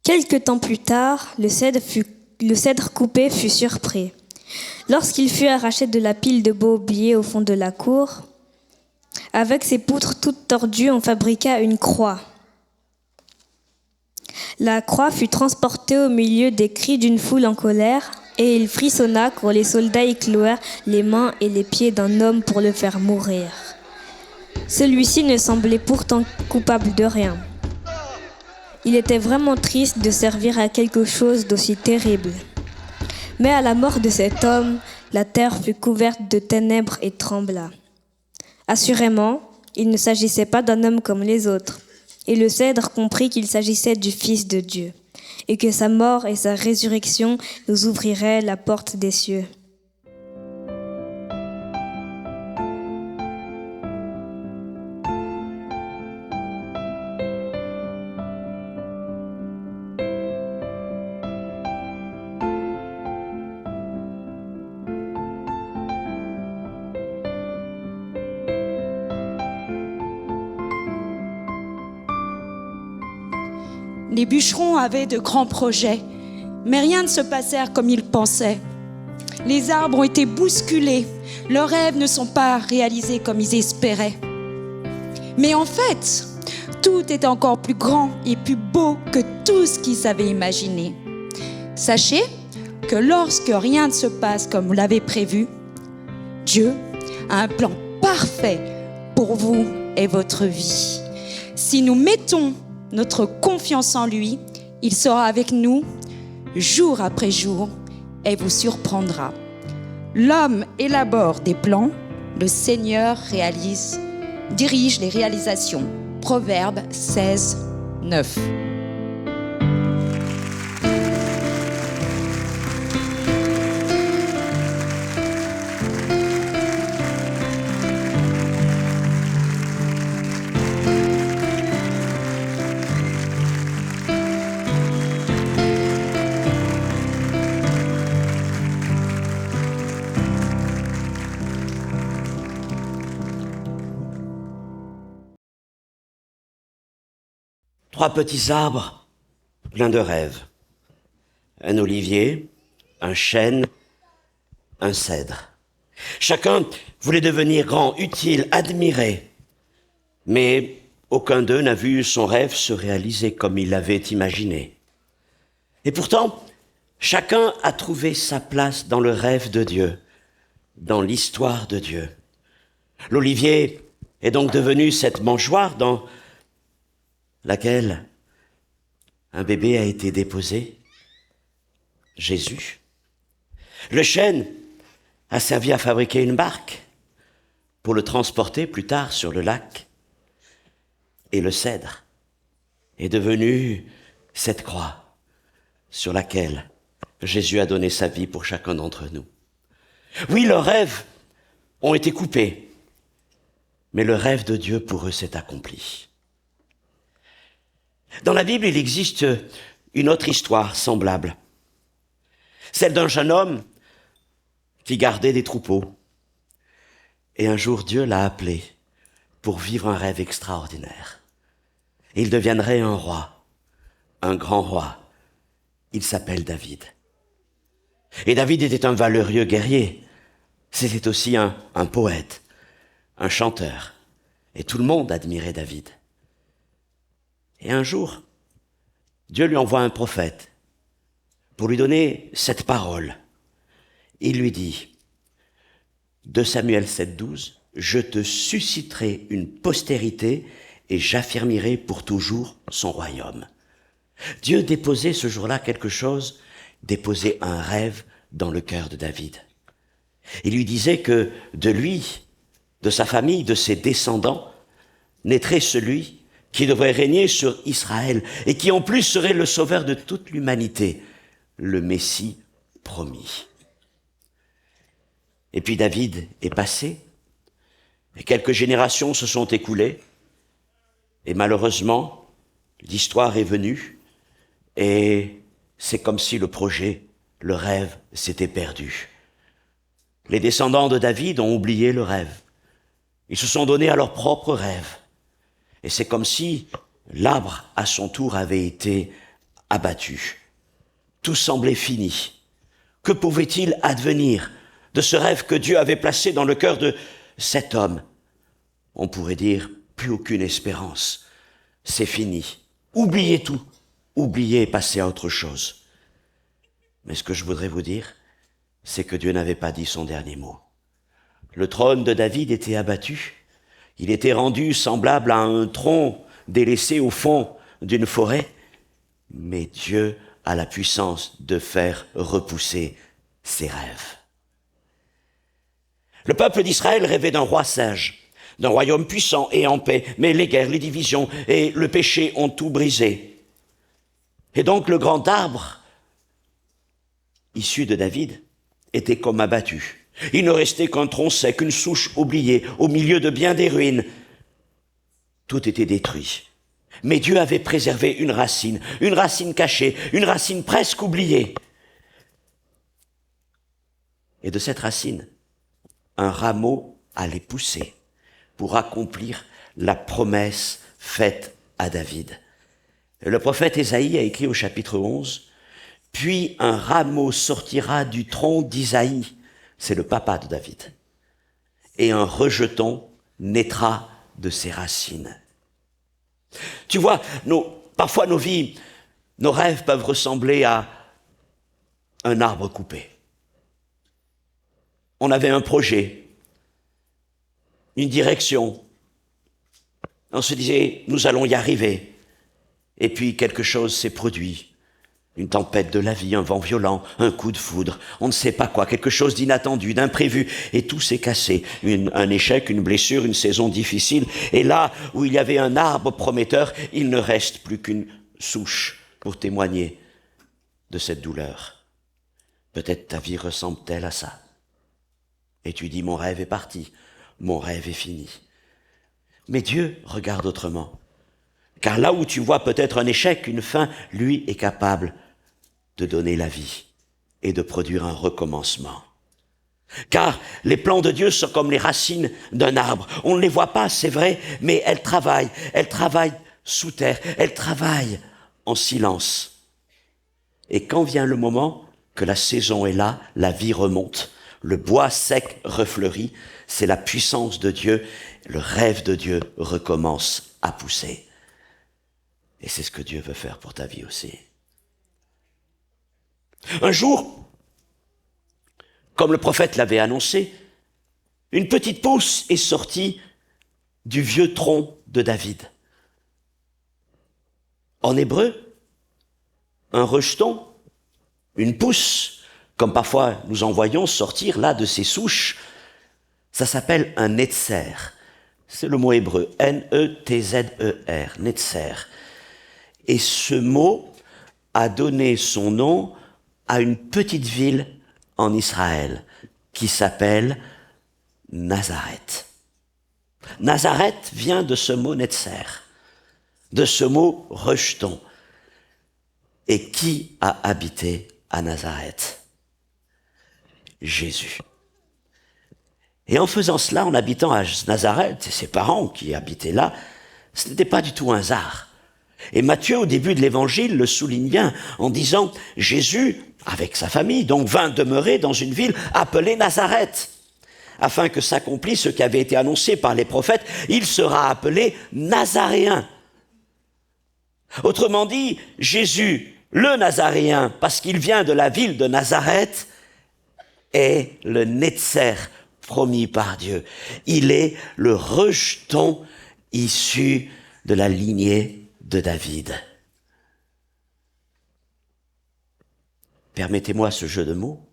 Speaker 6: Quelque temps plus tard, le cèdre coupé fut surpris. Lorsqu'il fut arraché de la pile de bois oubliés au fond de la cour, avec ses poutres toutes tordues, on fabriqua une croix. La croix fut transportée au milieu des cris d'une foule en colère, et il frissonna quand les soldats y clouèrent les mains et les pieds d'un homme pour le faire mourir. Celui-ci ne semblait pourtant coupable de rien. Il était vraiment triste de servir à quelque chose d'aussi terrible. Mais à la mort de cet homme, la terre fut couverte de ténèbres et trembla. Assurément, il ne s'agissait pas d'un homme comme les autres. Et le cèdre comprit qu'il s'agissait du Fils de Dieu, et que sa mort et sa résurrection nous ouvriraient la porte des cieux.
Speaker 10: Les bûcherons avaient de grands projets, mais rien ne se passait comme ils pensaient. Les arbres ont été bousculés, leurs rêves ne sont pas réalisés comme ils espéraient. Mais en fait, tout est encore plus grand et plus beau que tout ce qu'ils avaient imaginé. Sachez que lorsque rien ne se passe comme vous l'avez prévu, Dieu a un plan parfait pour vous et votre vie. Si nous mettons notre confiance en lui, il sera avec nous jour après jour et vous surprendra. L'homme élabore des plans, le Seigneur dirige les réalisations. Proverbe 16, 9.
Speaker 1: Trois petits arbres pleins de rêves. Un olivier, un chêne, un cèdre. Chacun voulait devenir grand, utile, admiré. Mais aucun d'eux n'a vu son rêve se réaliser comme il l'avait imaginé. Et pourtant, chacun a trouvé sa place dans le rêve de Dieu, dans l'histoire de Dieu. L'olivier est donc devenu cette mangeoire dans laquelle un bébé a été déposé, Jésus. Le chêne a servi à fabriquer une barque pour le transporter plus tard sur le lac. Et le cèdre est devenu cette croix sur laquelle Jésus a donné sa vie pour chacun d'entre nous. Oui, leurs rêves ont été coupés, mais le rêve de Dieu pour eux s'est accompli. Dans la Bible, il existe une autre histoire semblable. Celle d'un jeune homme qui gardait des troupeaux. Et un jour, Dieu l'a appelé pour vivre un rêve extraordinaire. Il deviendrait un roi, un grand roi. Il s'appelle David. Et David était un valeureux guerrier. C'était aussi un poète, un chanteur. Et tout le monde admirait David. Et un jour, Dieu lui envoie un prophète pour lui donner cette parole. Il lui dit, 2 Samuel 7,12, « Je te susciterai une postérité et j'affirmerai pour toujours son royaume. » Dieu déposait ce jour-là quelque chose, déposait un rêve dans le cœur de David. Il lui disait que de lui, de sa famille, de ses descendants, naîtrait celui qui devrait régner sur Israël et qui en plus serait le sauveur de toute l'humanité, le Messie promis. Et puis David est passé, et quelques générations se sont écoulées, et malheureusement, l'histoire est venue, et c'est comme si le projet, le rêve, s'était perdu. Les descendants de David ont oublié le rêve. Ils se sont donnés à leur propre rêve. Et c'est comme si l'arbre, à son tour, avait été abattu. Tout semblait fini. Que pouvait-il advenir de ce rêve que Dieu avait placé dans le cœur de cet homme? On pourrait dire, plus aucune espérance. C'est fini. Oubliez tout. Oubliez et passez à autre chose. Mais ce que je voudrais vous dire, c'est que Dieu n'avait pas dit son dernier mot. Le trône de David était abattu. Il était rendu semblable à un tronc délaissé au fond d'une forêt. Mais Dieu a la puissance de faire repousser ses rêves. Le peuple d'Israël rêvait d'un roi sage, d'un royaume puissant et en paix, mais les guerres, les divisions et le péché ont tout brisé. Et donc le grand arbre, issu de David, était comme abattu. Il ne restait qu'un tronc sec, une souche oubliée, au milieu de bien des ruines. Tout était détruit. Mais Dieu avait préservé une racine cachée, une racine presque oubliée. Et de cette racine, un rameau allait pousser pour accomplir la promesse faite à David. Le prophète Ésaïe a écrit au chapitre 11, « Puis un rameau sortira du tronc d'Isaïe », c'est le papa de David, « et un rejeton naîtra de ses racines. » Tu vois, parfois nos vies, nos rêves peuvent ressembler à un arbre coupé. On avait un projet, une direction. On se disait, nous allons y arriver. Et puis quelque chose s'est produit. Une tempête de la vie, un vent violent, un coup de foudre, on ne sait pas quoi, quelque chose d'inattendu, d'imprévu, et tout s'est cassé. Un échec, une blessure, une saison difficile. Et là où il y avait un arbre prometteur, il ne reste plus qu'une souche pour témoigner de cette douleur. Peut-être ta vie ressemble-t-elle à ça. Et tu dis, mon rêve est parti, mon rêve est fini. Mais Dieu regarde autrement. Car là où tu vois peut-être un échec, une fin, lui est capable de donner la vie et de produire un recommencement. Car les plans de Dieu sont comme les racines d'un arbre. On ne les voit pas, c'est vrai, mais elles travaillent sous terre, elles travaillent en silence. Et quand vient le moment que la saison est là, la vie remonte, le bois sec refleurit, c'est la puissance de Dieu, le rêve de Dieu recommence à pousser. Et c'est ce que Dieu veut faire pour ta vie aussi. Un jour, comme le prophète l'avait annoncé, une petite pousse est sortie du vieux tronc de David. En hébreu, un rejeton, une pousse, comme parfois nous en voyons sortir là de ces souches, ça s'appelle un netzer. C'est le mot hébreu, N-E-T-Z-E-R, netzer. Et ce mot a donné son nom à une petite ville en Israël qui s'appelle Nazareth. Nazareth vient de ce mot netzer, de ce mot rejeton. Et qui a habité à Nazareth? Jésus. Et en faisant cela, en habitant à Nazareth, et ses parents qui habitaient là, ce n'était pas du tout un hasard. Et Matthieu, au début de l'évangile, le souligne bien en disant « Jésus, avec sa famille, donc vint demeurer dans une ville appelée Nazareth, afin que s'accomplisse ce qui avait été annoncé par les prophètes, il sera appelé Nazaréen. » Autrement dit, Jésus, le Nazaréen, parce qu'il vient de la ville de Nazareth, est le netzer promis par Dieu. Il est le rejeton issu de la lignée de David. Permettez-moi ce jeu de mots.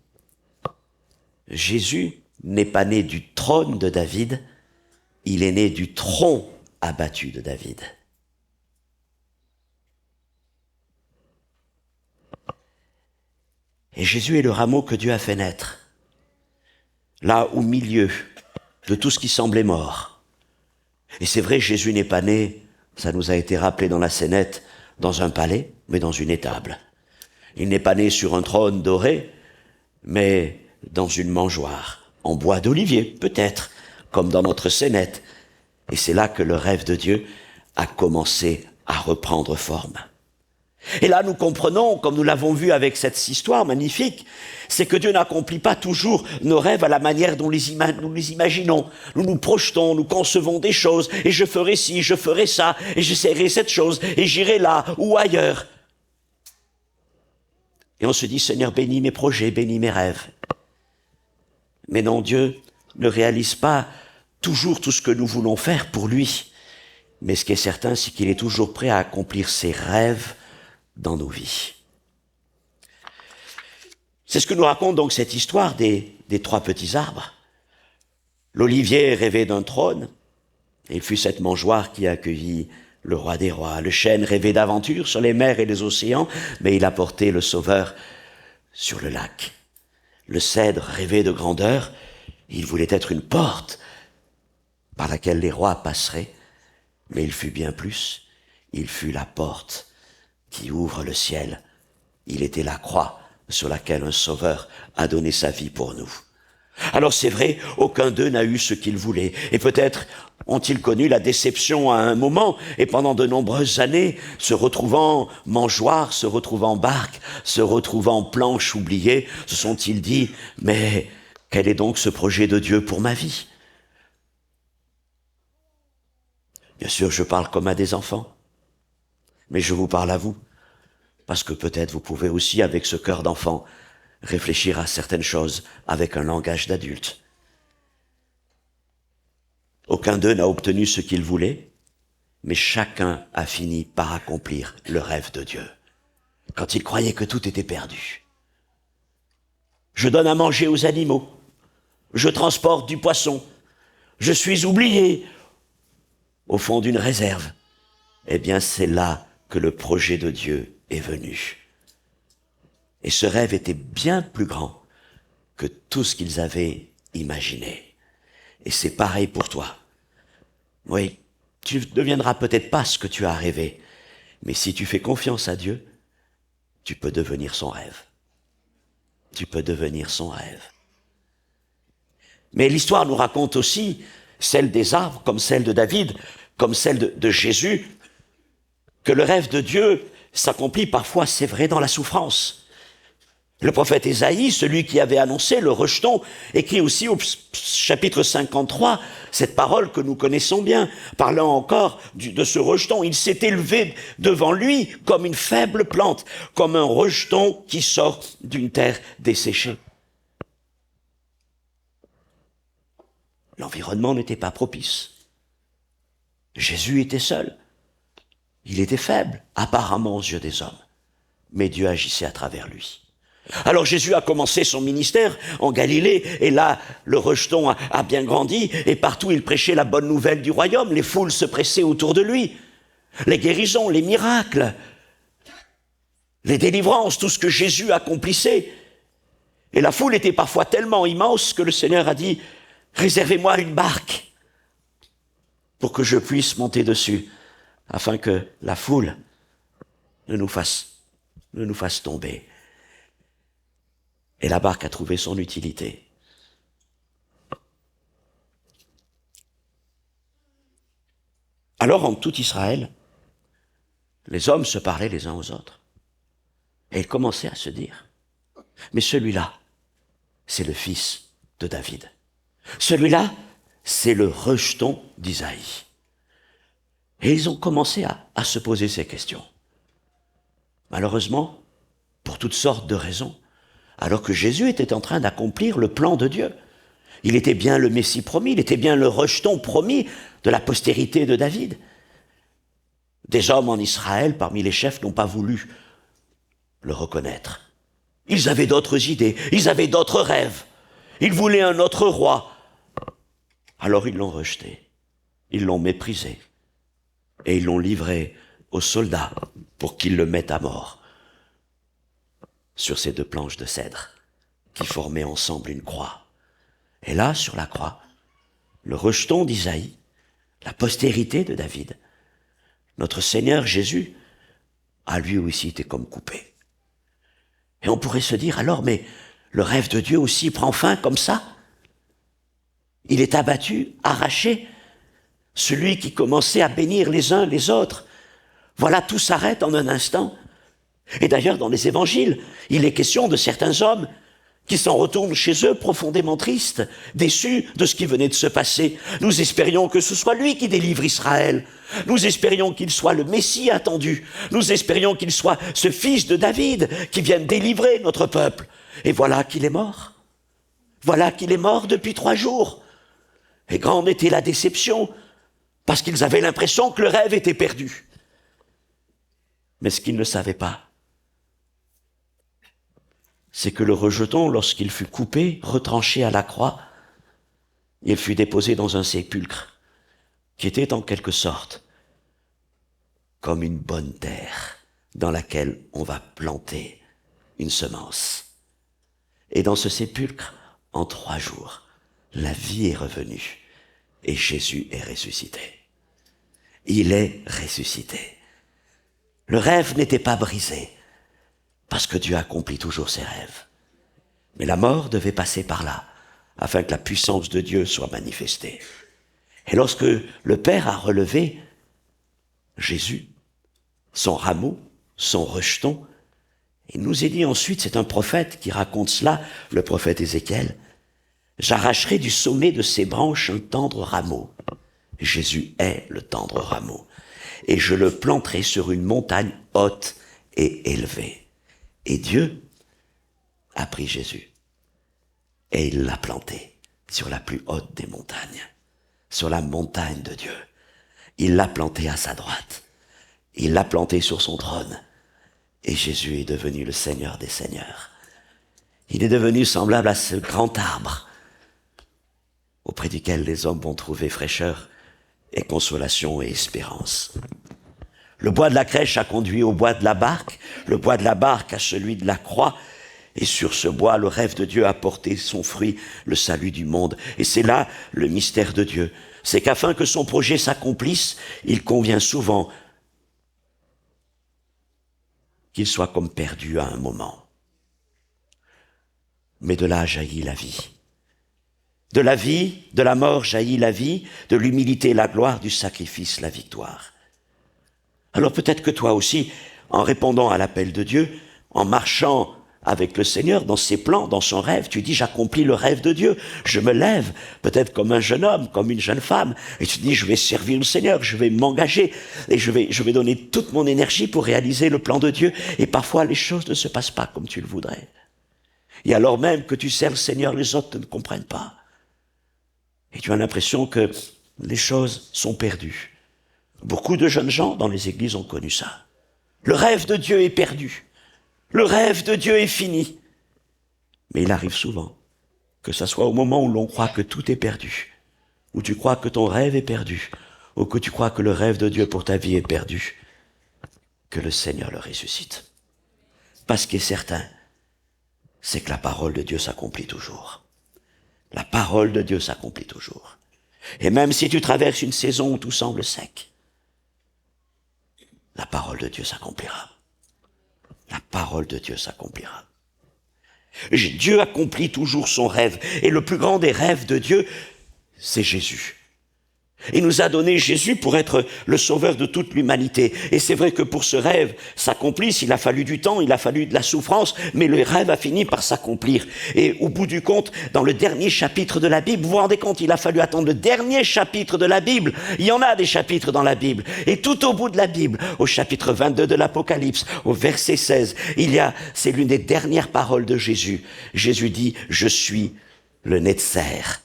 Speaker 1: Jésus n'est pas né du trône de David, Il est né du tronc abattu de David. Et Jésus est le rameau que Dieu a fait naître, là au milieu de tout ce qui semblait mort. Et c'est vrai, Jésus n'est pas né, ça nous a été rappelé dans la scénette, dans un palais, mais dans une étable. Il n'est pas né sur un trône doré, mais dans une mangeoire, en bois d'olivier, peut-être, comme dans notre scénette. Et c'est là que le rêve de Dieu a commencé à reprendre forme. Et là, nous comprenons, comme nous l'avons vu avec cette histoire magnifique, c'est que Dieu n'accomplit pas toujours nos rêves à la manière dont nous les imaginons. Nous nous projetons, nous concevons des choses, et je ferai ci, je ferai ça, et j'essaierai cette chose, et j'irai là ou ailleurs. Et on se dit, Seigneur, bénis mes projets, bénis mes rêves. Mais non, Dieu ne réalise pas toujours tout ce que nous voulons faire pour lui. Mais ce qui est certain, c'est qu'il est toujours prêt à accomplir ses rêves dans nos vies. C'est ce que nous raconte donc cette histoire des 3 petits arbres. L'olivier rêvait d'un trône, et il fut cette mangeoire qui accueillit le roi des rois. Le chêne rêvait d'aventure sur les mers et les océans, mais il a porté le Sauveur sur le lac. Le cèdre rêvait de grandeur, il voulait être une porte par laquelle les rois passeraient, mais il fut bien plus, il fut la porte qui ouvre le ciel. Il était la croix sur laquelle un sauveur a donné sa vie pour nous. Alors c'est vrai, aucun d'eux n'a eu ce qu'il voulait, et peut-être ont-ils connu la déception à un moment, et pendant de nombreuses années, se retrouvant mangeoires, se retrouvant barques, se retrouvant planches oubliées, se sont-ils dit, mais quel est donc ce projet de Dieu pour ma vie? Bien sûr, je parle comme à des enfants, mais je vous parle à vous, parce que peut-être vous pouvez aussi, avec ce cœur d'enfant, réfléchir à certaines choses avec un langage d'adulte. Aucun d'eux n'a obtenu ce qu'il voulait, mais chacun a fini par accomplir le rêve de Dieu, quand il croyait que tout était perdu. Je donne à manger aux animaux, je transporte du poisson, je suis oublié au fond d'une réserve. Eh bien, c'est là que le projet de Dieu est venu. Et ce rêve était bien plus grand que tout ce qu'ils avaient imaginé. Et c'est pareil pour toi. Oui, tu ne deviendras peut-être pas ce que tu as rêvé, mais si tu fais confiance à Dieu, tu peux devenir son rêve. Tu peux devenir son rêve. Mais l'histoire nous raconte aussi celle des arbres, comme celle de David, comme celle de Jésus, que le rêve de Dieu s'accomplit parfois, c'est vrai, dans la souffrance. Le prophète Ésaïe, celui qui avait annoncé le rejeton, écrit aussi au chapitre 53, cette parole que nous connaissons bien, parlant encore de ce rejeton. Il s'est élevé devant lui comme une faible plante, comme un rejeton qui sort d'une terre desséchée. L'environnement n'était pas propice. Jésus était seul. Il était faible, apparemment aux yeux des hommes. Mais Dieu agissait à travers lui. Alors Jésus a commencé son ministère en Galilée, et là, le rejeton a bien grandi, et partout il prêchait la bonne nouvelle du royaume. Les foules se pressaient autour de lui. Les guérisons, les miracles, les délivrances, tout ce que Jésus accomplissait. Et la foule était parfois tellement immense que le Seigneur a dit, « Réservez-moi une barque pour que je puisse monter dessus, afin que la foule ne nous fasse tomber. » Et la barque a trouvé son utilité. Alors, en tout Israël, les hommes se parlaient les uns aux autres. Et ils commençaient à se dire, mais celui-là, c'est le fils de David. Celui-là, c'est le rejeton d'Isaïe. Et ils ont commencé à se poser ces questions. Malheureusement, pour toutes sortes de raisons, alors que Jésus était en train d'accomplir le plan de Dieu. Il était bien le Messie promis, il était bien le rejeton promis de la postérité de David. Des hommes en Israël, parmi les chefs, n'ont pas voulu le reconnaître. Ils avaient d'autres idées, ils avaient d'autres rêves. Ils voulaient un autre roi. Alors ils l'ont rejeté. ils l'ont méprisé et ils l'ont livré aux soldats pour qu'ils le mettent à mort sur ces deux planches de cèdre qui formaient ensemble une croix. Et là, sur la croix, le rejeton d'Isaïe, la postérité de David, notre Seigneur Jésus, a lui aussi été comme coupé. Et on pourrait se dire alors, mais le rêve de Dieu aussi prend fin comme ça? Il est abattu, arraché. Celui qui commençait à bénir les uns les autres. Voilà, tout s'arrête en un instant. Et d'ailleurs, dans les évangiles, il est question de certains hommes qui s'en retournent chez eux profondément tristes, déçus de ce qui venait de se passer. Nous espérions que ce soit lui qui délivre Israël. Nous espérions qu'il soit le Messie attendu. Nous espérions qu'il soit ce fils de David qui vienne délivrer notre peuple. Et voilà qu'il est mort. Voilà qu'il est mort depuis 3 jours. Et grande était la déception, parce qu'ils avaient l'impression que le rêve était perdu. Mais ce qu'ils ne savaient pas, c'est que le rejeton, lorsqu'il fut coupé, retranché à la croix, il fut déposé dans un sépulcre qui était en quelque sorte comme une bonne terre dans laquelle on va planter une semence. Et dans ce sépulcre, en 3 jours, la vie est revenue et Jésus est ressuscité. Il est ressuscité. Le rêve n'était pas brisé, parce que Dieu accomplit toujours ses rêves. Mais la mort devait passer par là, afin que la puissance de Dieu soit manifestée. Et lorsque le Père a relevé Jésus, son rameau, son rejeton, il nous est dit ensuite, c'est un prophète qui raconte cela, le prophète Ézéchiel, « J'arracherai du sommet de ses branches un tendre rameau. » Jésus est le tendre rameau. « Et je le planterai sur une montagne haute et élevée. » Et Dieu a pris Jésus et il l'a planté sur la plus haute des montagnes, sur la montagne de Dieu. Il l'a planté à sa droite. Il l'a planté sur son trône. Et Jésus est devenu le Seigneur des Seigneurs. Il est devenu semblable à ce grand arbre auprès duquel les hommes vont trouver fraîcheur et consolation et espérance. Le bois de la crèche a conduit au bois de la barque, le bois de la barque à celui de la croix, et sur ce bois, le rêve de Dieu a porté son fruit, le salut du monde. Et c'est là le mystère de Dieu. C'est qu'afin que son projet s'accomplisse, il convient souvent qu'il soit comme perdu à un moment. Mais de là jaillit la vie. De la vie, de la mort jaillit la vie, de l'humilité la gloire, du sacrifice la victoire. Alors peut-être que toi aussi, en répondant à l'appel de Dieu, en marchant avec le Seigneur dans ses plans, dans son rêve, tu dis j'accomplis le rêve de Dieu, je me lève, peut-être comme un jeune homme, comme une jeune femme, et tu dis je vais servir le Seigneur, je vais m'engager, et je vais donner toute mon énergie pour réaliser le plan de Dieu, et parfois les choses ne se passent pas comme tu le voudrais. Et alors même que tu sers le Seigneur, les autres ne comprennent pas. Et tu as l'impression que les choses sont perdues. Beaucoup de jeunes gens dans les églises ont connu ça. Le rêve de Dieu est perdu. Le rêve de Dieu est fini. Mais il arrive souvent que ce soit au moment où l'on croit que tout est perdu, où tu crois que ton rêve est perdu, ou que tu crois que le rêve de Dieu pour ta vie est perdu, que le Seigneur le ressuscite. Parce ce qui est certain, c'est que la parole de Dieu s'accomplit toujours. La parole de Dieu s'accomplit toujours. Et même si tu traverses une saison où tout semble sec, la parole de Dieu s'accomplira. La parole de Dieu s'accomplira. Dieu accomplit toujours son rêve. Et le plus grand des rêves de Dieu, c'est Jésus. Il nous a donné Jésus pour être le sauveur de toute l'humanité. Et c'est vrai que pour ce rêve s'accomplisse, il a fallu du temps, il a fallu de la souffrance, mais le rêve a fini par s'accomplir. Et au bout du compte, dans le dernier chapitre de la Bible, vous vous rendez compte, il a fallu attendre le dernier chapitre de la Bible. Il y en a des chapitres dans la Bible. Et tout au bout de la Bible, au chapitre 22 de l'Apocalypse, au verset 16, c'est l'une des dernières paroles de Jésus. Jésus dit, « Je suis le Netzer.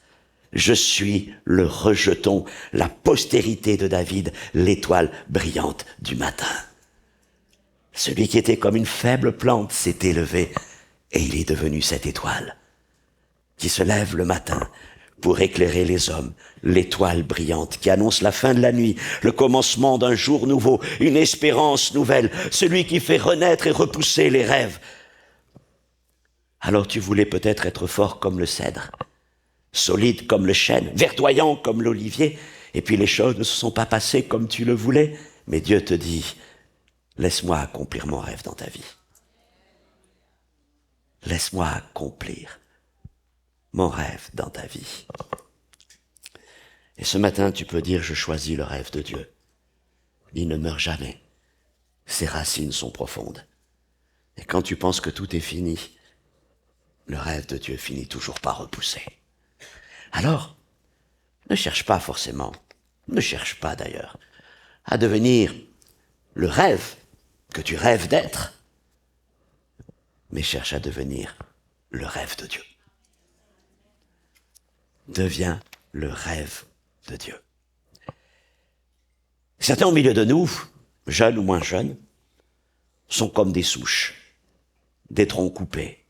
Speaker 1: Je suis le rejeton, la postérité de David, l'étoile brillante du matin. » Celui qui était comme une faible plante s'est élevé et il est devenu cette étoile qui se lève le matin pour éclairer les hommes, l'étoile brillante qui annonce la fin de la nuit, le commencement d'un jour nouveau, une espérance nouvelle, celui qui fait renaître et repousser les rêves. Alors tu voulais peut-être être fort comme le cèdre, solide comme le chêne, verdoyant comme l'olivier, et puis les choses ne se sont pas passées comme tu le voulais, mais Dieu te dit, laisse-moi accomplir mon rêve dans ta vie. Laisse-moi accomplir mon rêve dans ta vie. Et ce matin, tu peux dire, je choisis le rêve de Dieu. Il ne meurt jamais. Ses racines sont profondes. Et quand tu penses que tout est fini, le rêve de Dieu finit toujours par repousser. Alors, ne cherche pas forcément, ne cherche pas d'ailleurs, à devenir le rêve que tu rêves d'être, mais cherche à devenir le rêve de Dieu. Deviens le rêve de Dieu. Certains au milieu de nous, jeunes ou moins jeunes, sont comme des souches, des troncs coupés.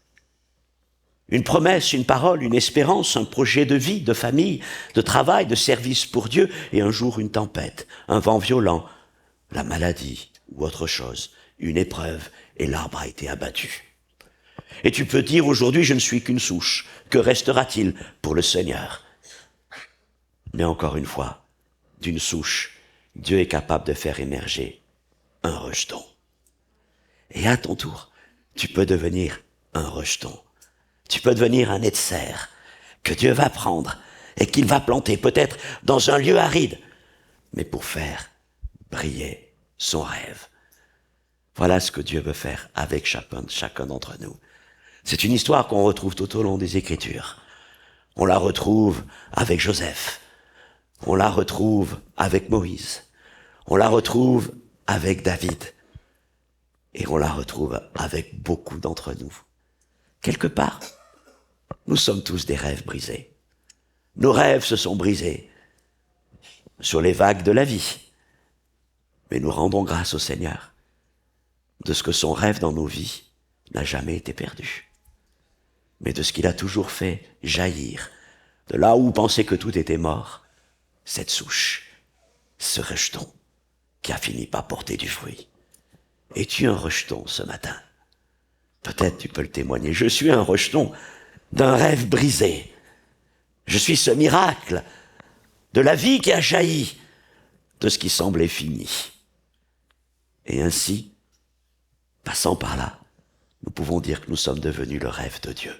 Speaker 1: Une promesse, une parole, une espérance, un projet de vie, de famille, de travail, de service pour Dieu, et un jour une tempête, un vent violent, la maladie ou autre chose, une épreuve, et l'arbre a été abattu. Et tu peux dire aujourd'hui, je ne suis qu'une souche. Que restera-t-il pour le Seigneur? Mais encore une fois, d'une souche, Dieu est capable de faire émerger un rejeton. Et à ton tour, tu peux devenir un rejeton. Tu peux devenir un nez de serre que Dieu va prendre et qu'il va planter peut-être dans un lieu aride, mais pour faire briller son rêve. Voilà ce que Dieu veut faire avec chacun d'entre nous. C'est une histoire qu'on retrouve tout au long des Écritures. On la retrouve avec Joseph. On la retrouve avec Moïse. On la retrouve avec David. Et on la retrouve avec beaucoup d'entre nous. Quelque part, nous sommes tous des rêves brisés. Nos rêves se sont brisés sur les vagues de la vie. Mais nous rendons grâce au Seigneur de ce que son rêve dans nos vies n'a jamais été perdu, mais de ce qu'il a toujours fait jaillir, de là où pensait que tout était mort, cette souche, ce rejeton qui a fini par porter du fruit. Es-tu un rejeton ce matin? Peut-être tu peux le témoigner. Je suis un rejeton d'un rêve brisé. Je suis ce miracle de la vie qui a jailli de ce qui semblait fini. Et ainsi, passant par là, nous pouvons dire que nous sommes devenus le rêve de Dieu.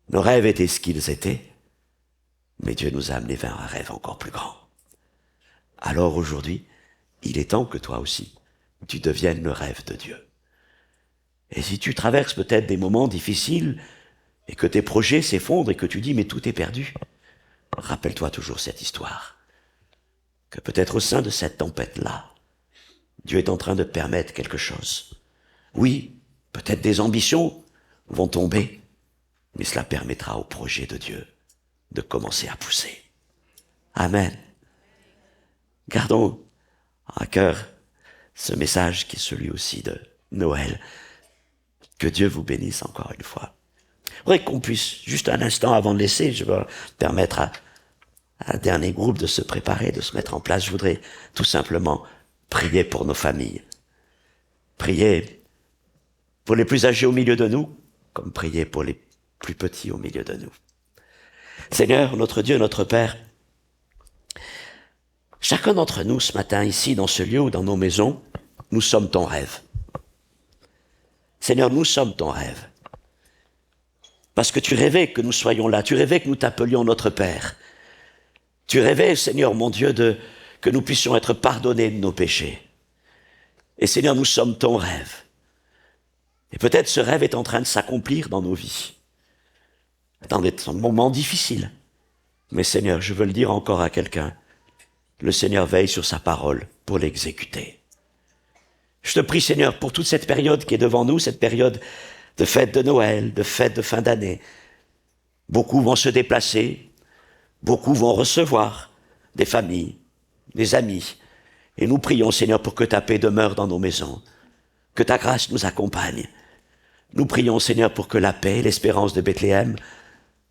Speaker 1: Nos rêves étaient ce qu'ils étaient, mais Dieu nous a amenés vers un rêve encore plus grand. Alors aujourd'hui, il est temps que toi aussi, tu deviennes le rêve de Dieu. Et si tu traverses peut-être des moments difficiles et que tes projets s'effondrent et que tu dis mais tout est perdu, rappelle-toi toujours cette histoire. Que peut-être au sein de cette tempête-là, Dieu est en train de permettre quelque chose. Oui, peut-être des ambitions vont tomber, mais cela permettra au projet de Dieu de commencer à pousser. Amen. Gardons à cœur ce message qui est celui aussi de Noël. Que Dieu vous bénisse encore une fois. Je voudrais qu'on puisse, juste un instant avant de laisser, je vais permettre à un dernier groupe de se préparer, de se mettre en place. Je voudrais tout simplement prier pour nos familles. Prier pour les plus âgés au milieu de nous, comme prier pour les plus petits au milieu de nous. Seigneur, notre Dieu, notre Père, chacun d'entre nous ce matin, ici, dans ce lieu ou dans nos maisons, nous sommes ton rêve. Seigneur, nous sommes ton rêve. Parce que tu rêvais que nous soyons là, tu rêvais que nous t'appelions notre Père. Tu rêvais, Seigneur mon Dieu, que nous puissions être pardonnés de nos péchés. Et Seigneur, nous sommes ton rêve. Et peut-être ce rêve est en train de s'accomplir dans nos vies. Dans des moments difficiles. Mais Seigneur, je veux le dire encore à quelqu'un, le Seigneur veille sur sa parole pour l'exécuter. Je te prie, Seigneur, pour toute cette période qui est devant nous, cette période de fête de Noël, de fête de fin d'année. Beaucoup vont se déplacer, beaucoup vont recevoir des familles, des amis. Et nous prions, Seigneur, pour que ta paix demeure dans nos maisons, que ta grâce nous accompagne. Nous prions, Seigneur, pour que la paix et l'espérance de Bethléem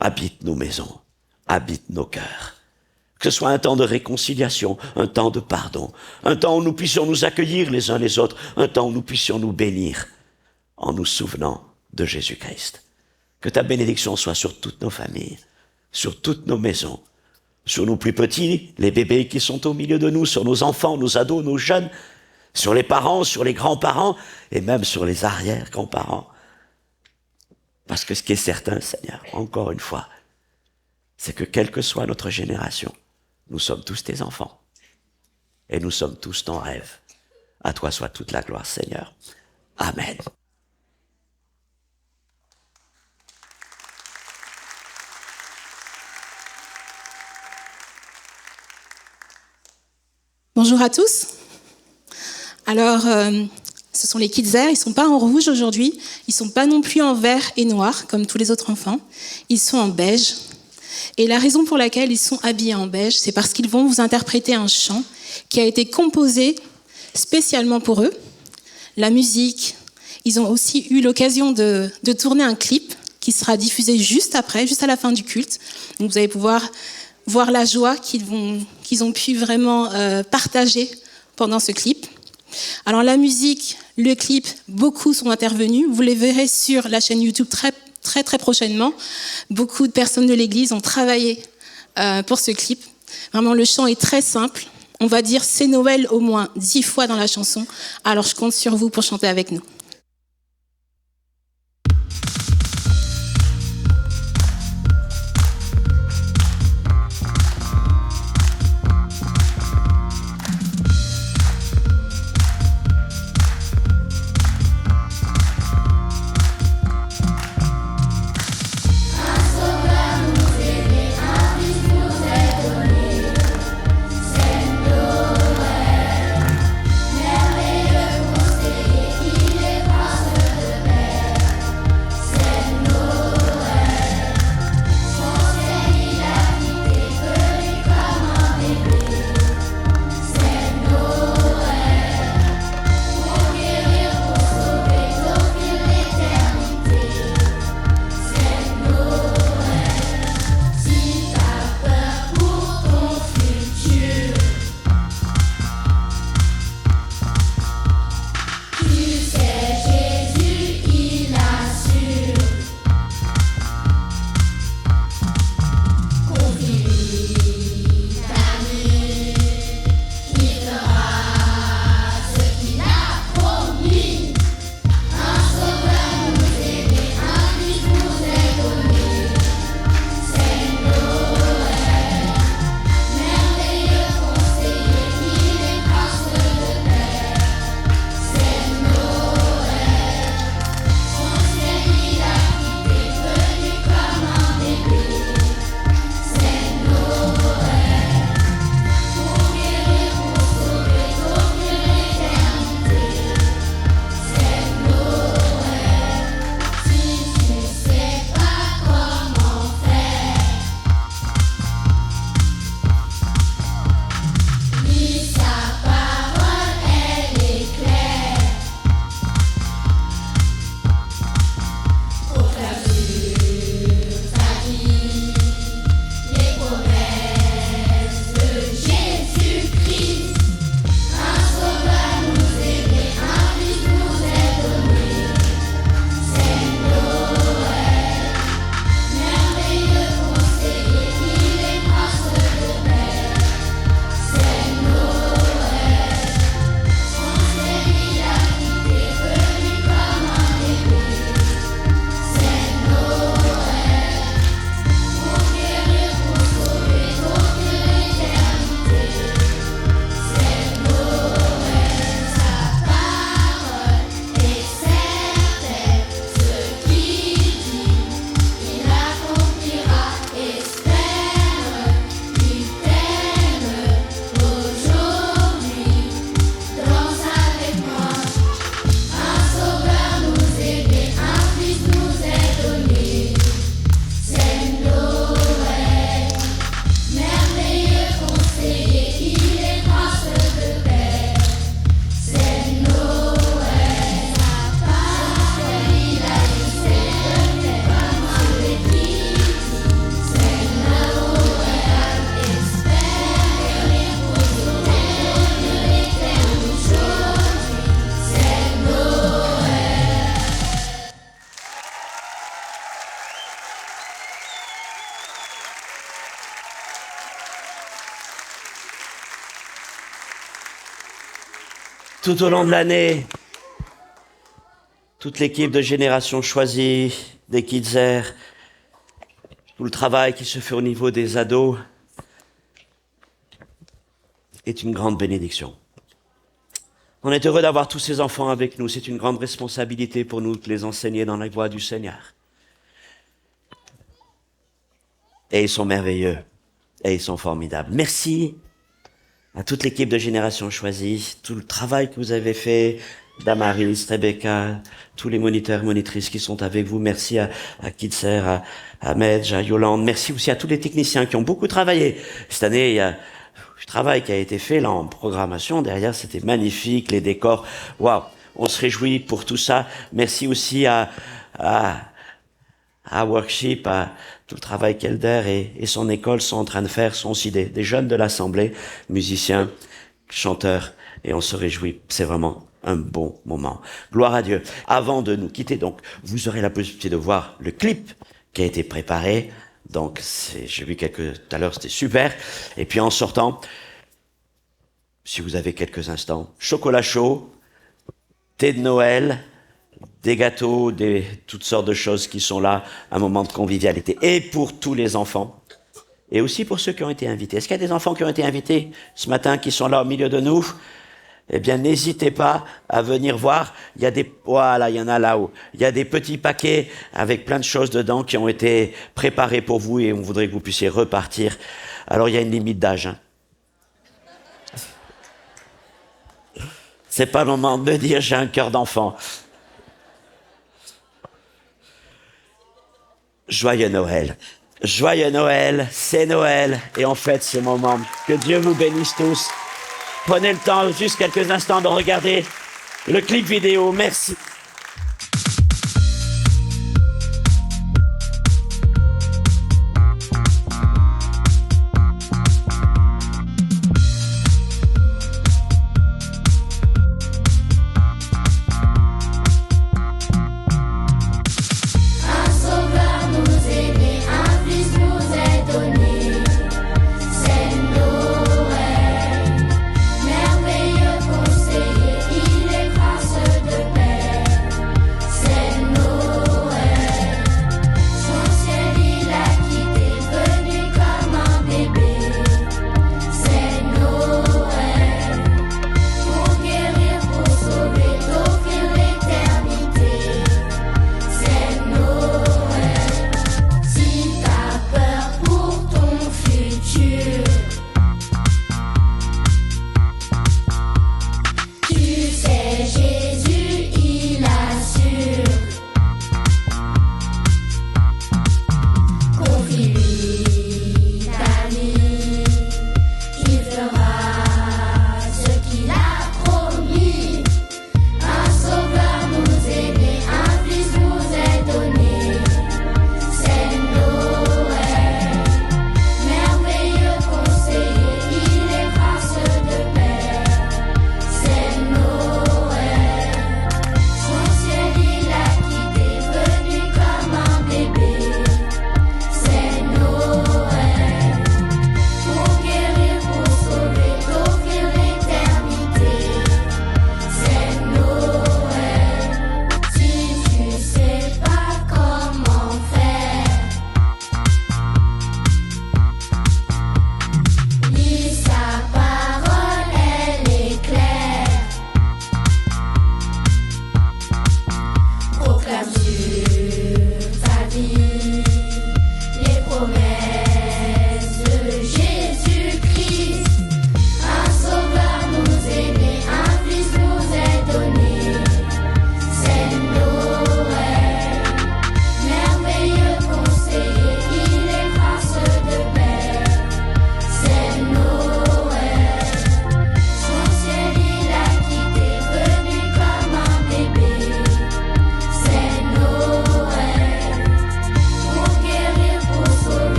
Speaker 1: habitent nos maisons, habite nos cœurs. Que ce soit un temps de réconciliation, un temps de pardon, un temps où nous puissions nous accueillir les uns les autres, un temps où nous puissions nous bénir en nous souvenant de Jésus-Christ. Que ta bénédiction soit sur toutes nos familles, sur toutes nos maisons, sur nos plus petits, les bébés qui sont au milieu de nous, sur nos enfants, nos ados, nos jeunes, sur les parents, sur les grands-parents et même sur les arrière-grands-parents. Parce que ce qui est certain, Seigneur, encore une fois, c'est que quelle que soit notre génération, nous sommes tous tes enfants. Et nous sommes tous ton rêve. À toi soit toute la gloire, Seigneur. Amen.
Speaker 11: Bonjour à tous. Alors, ce sont les Kids Air, ils ne sont pas en rouge aujourd'hui, ils ne sont pas non plus en vert et noir comme tous les autres enfants, ils sont en beige. Et la raison pour laquelle ils sont habillés en beige, c'est parce qu'ils vont vous interpréter un chant qui a été composé spécialement pour eux. La musique, ils ont aussi eu l'occasion de tourner un clip qui sera diffusé juste après, juste à la fin du culte. Donc vous allez pouvoir voir la joie qu'ils ont pu vraiment partager pendant ce clip. Alors la musique, le clip, beaucoup sont intervenus. Vous les verrez sur la chaîne YouTube très prochainement. Beaucoup de personnes de l'église ont travaillé pour ce clip. Vraiment, le chant est très simple. On va dire « C'est Noël » au moins 10 fois dans la chanson. Alors je compte sur vous pour chanter avec nous.
Speaker 3: Il est
Speaker 1: tout au long de l'année, toute l'équipe de Génération Choisie, des Kids Air, tout le travail qui se fait au niveau des ados est une grande bénédiction. On est heureux d'avoir tous ces enfants avec nous. C'est une grande responsabilité pour nous de les enseigner dans la voie du Seigneur. Et ils sont merveilleux. Et ils sont formidables. Merci à toute l'équipe de Génération Choisie, tout le travail que vous avez fait, Damaris, Rebecca, tous les moniteurs, monitrices qui sont avec vous. Merci à Kitser, à Medj, à Yolande. Merci aussi à tous les techniciens qui ont beaucoup travaillé. Cette année, il y a le travail qui a été fait là en programmation. Derrière, c'était magnifique, les décors. Waouh, on se réjouit pour tout ça. Merci aussi à Worship, à tout le travail qu'Elder et son école sont en train de faire, sont aussi des jeunes de l'Assemblée, musiciens, chanteurs, et on se réjouit. C'est vraiment un bon moment. Gloire à Dieu. Avant de nous quitter, donc, vous aurez la possibilité de voir le clip qui a été préparé. Donc, j'ai vu tout à l'heure, c'était super. Et puis en sortant, si vous avez quelques instants, chocolat chaud, thé de Noël, des gâteaux, toutes sortes de choses qui sont là, un moment de convivialité. Et pour tous les enfants, et aussi pour ceux qui ont été invités. Est-ce qu'il y a des enfants qui ont été invités ce matin, qui sont là au milieu de nous? Eh bien, n'hésitez pas à venir voir. Il y en a là-haut. Il y a des petits paquets avec plein de choses dedans qui ont été préparés pour vous et on voudrait que vous puissiez repartir. Alors, il y a une limite d'âge, hein. C'est pas le moment de me dire j'ai un cœur d'enfant. Joyeux Noël. Joyeux Noël, c'est Noël et on fête ce moment. Que Dieu vous bénisse tous. Prenez le temps, juste quelques instants, de regarder le clip vidéo. Merci.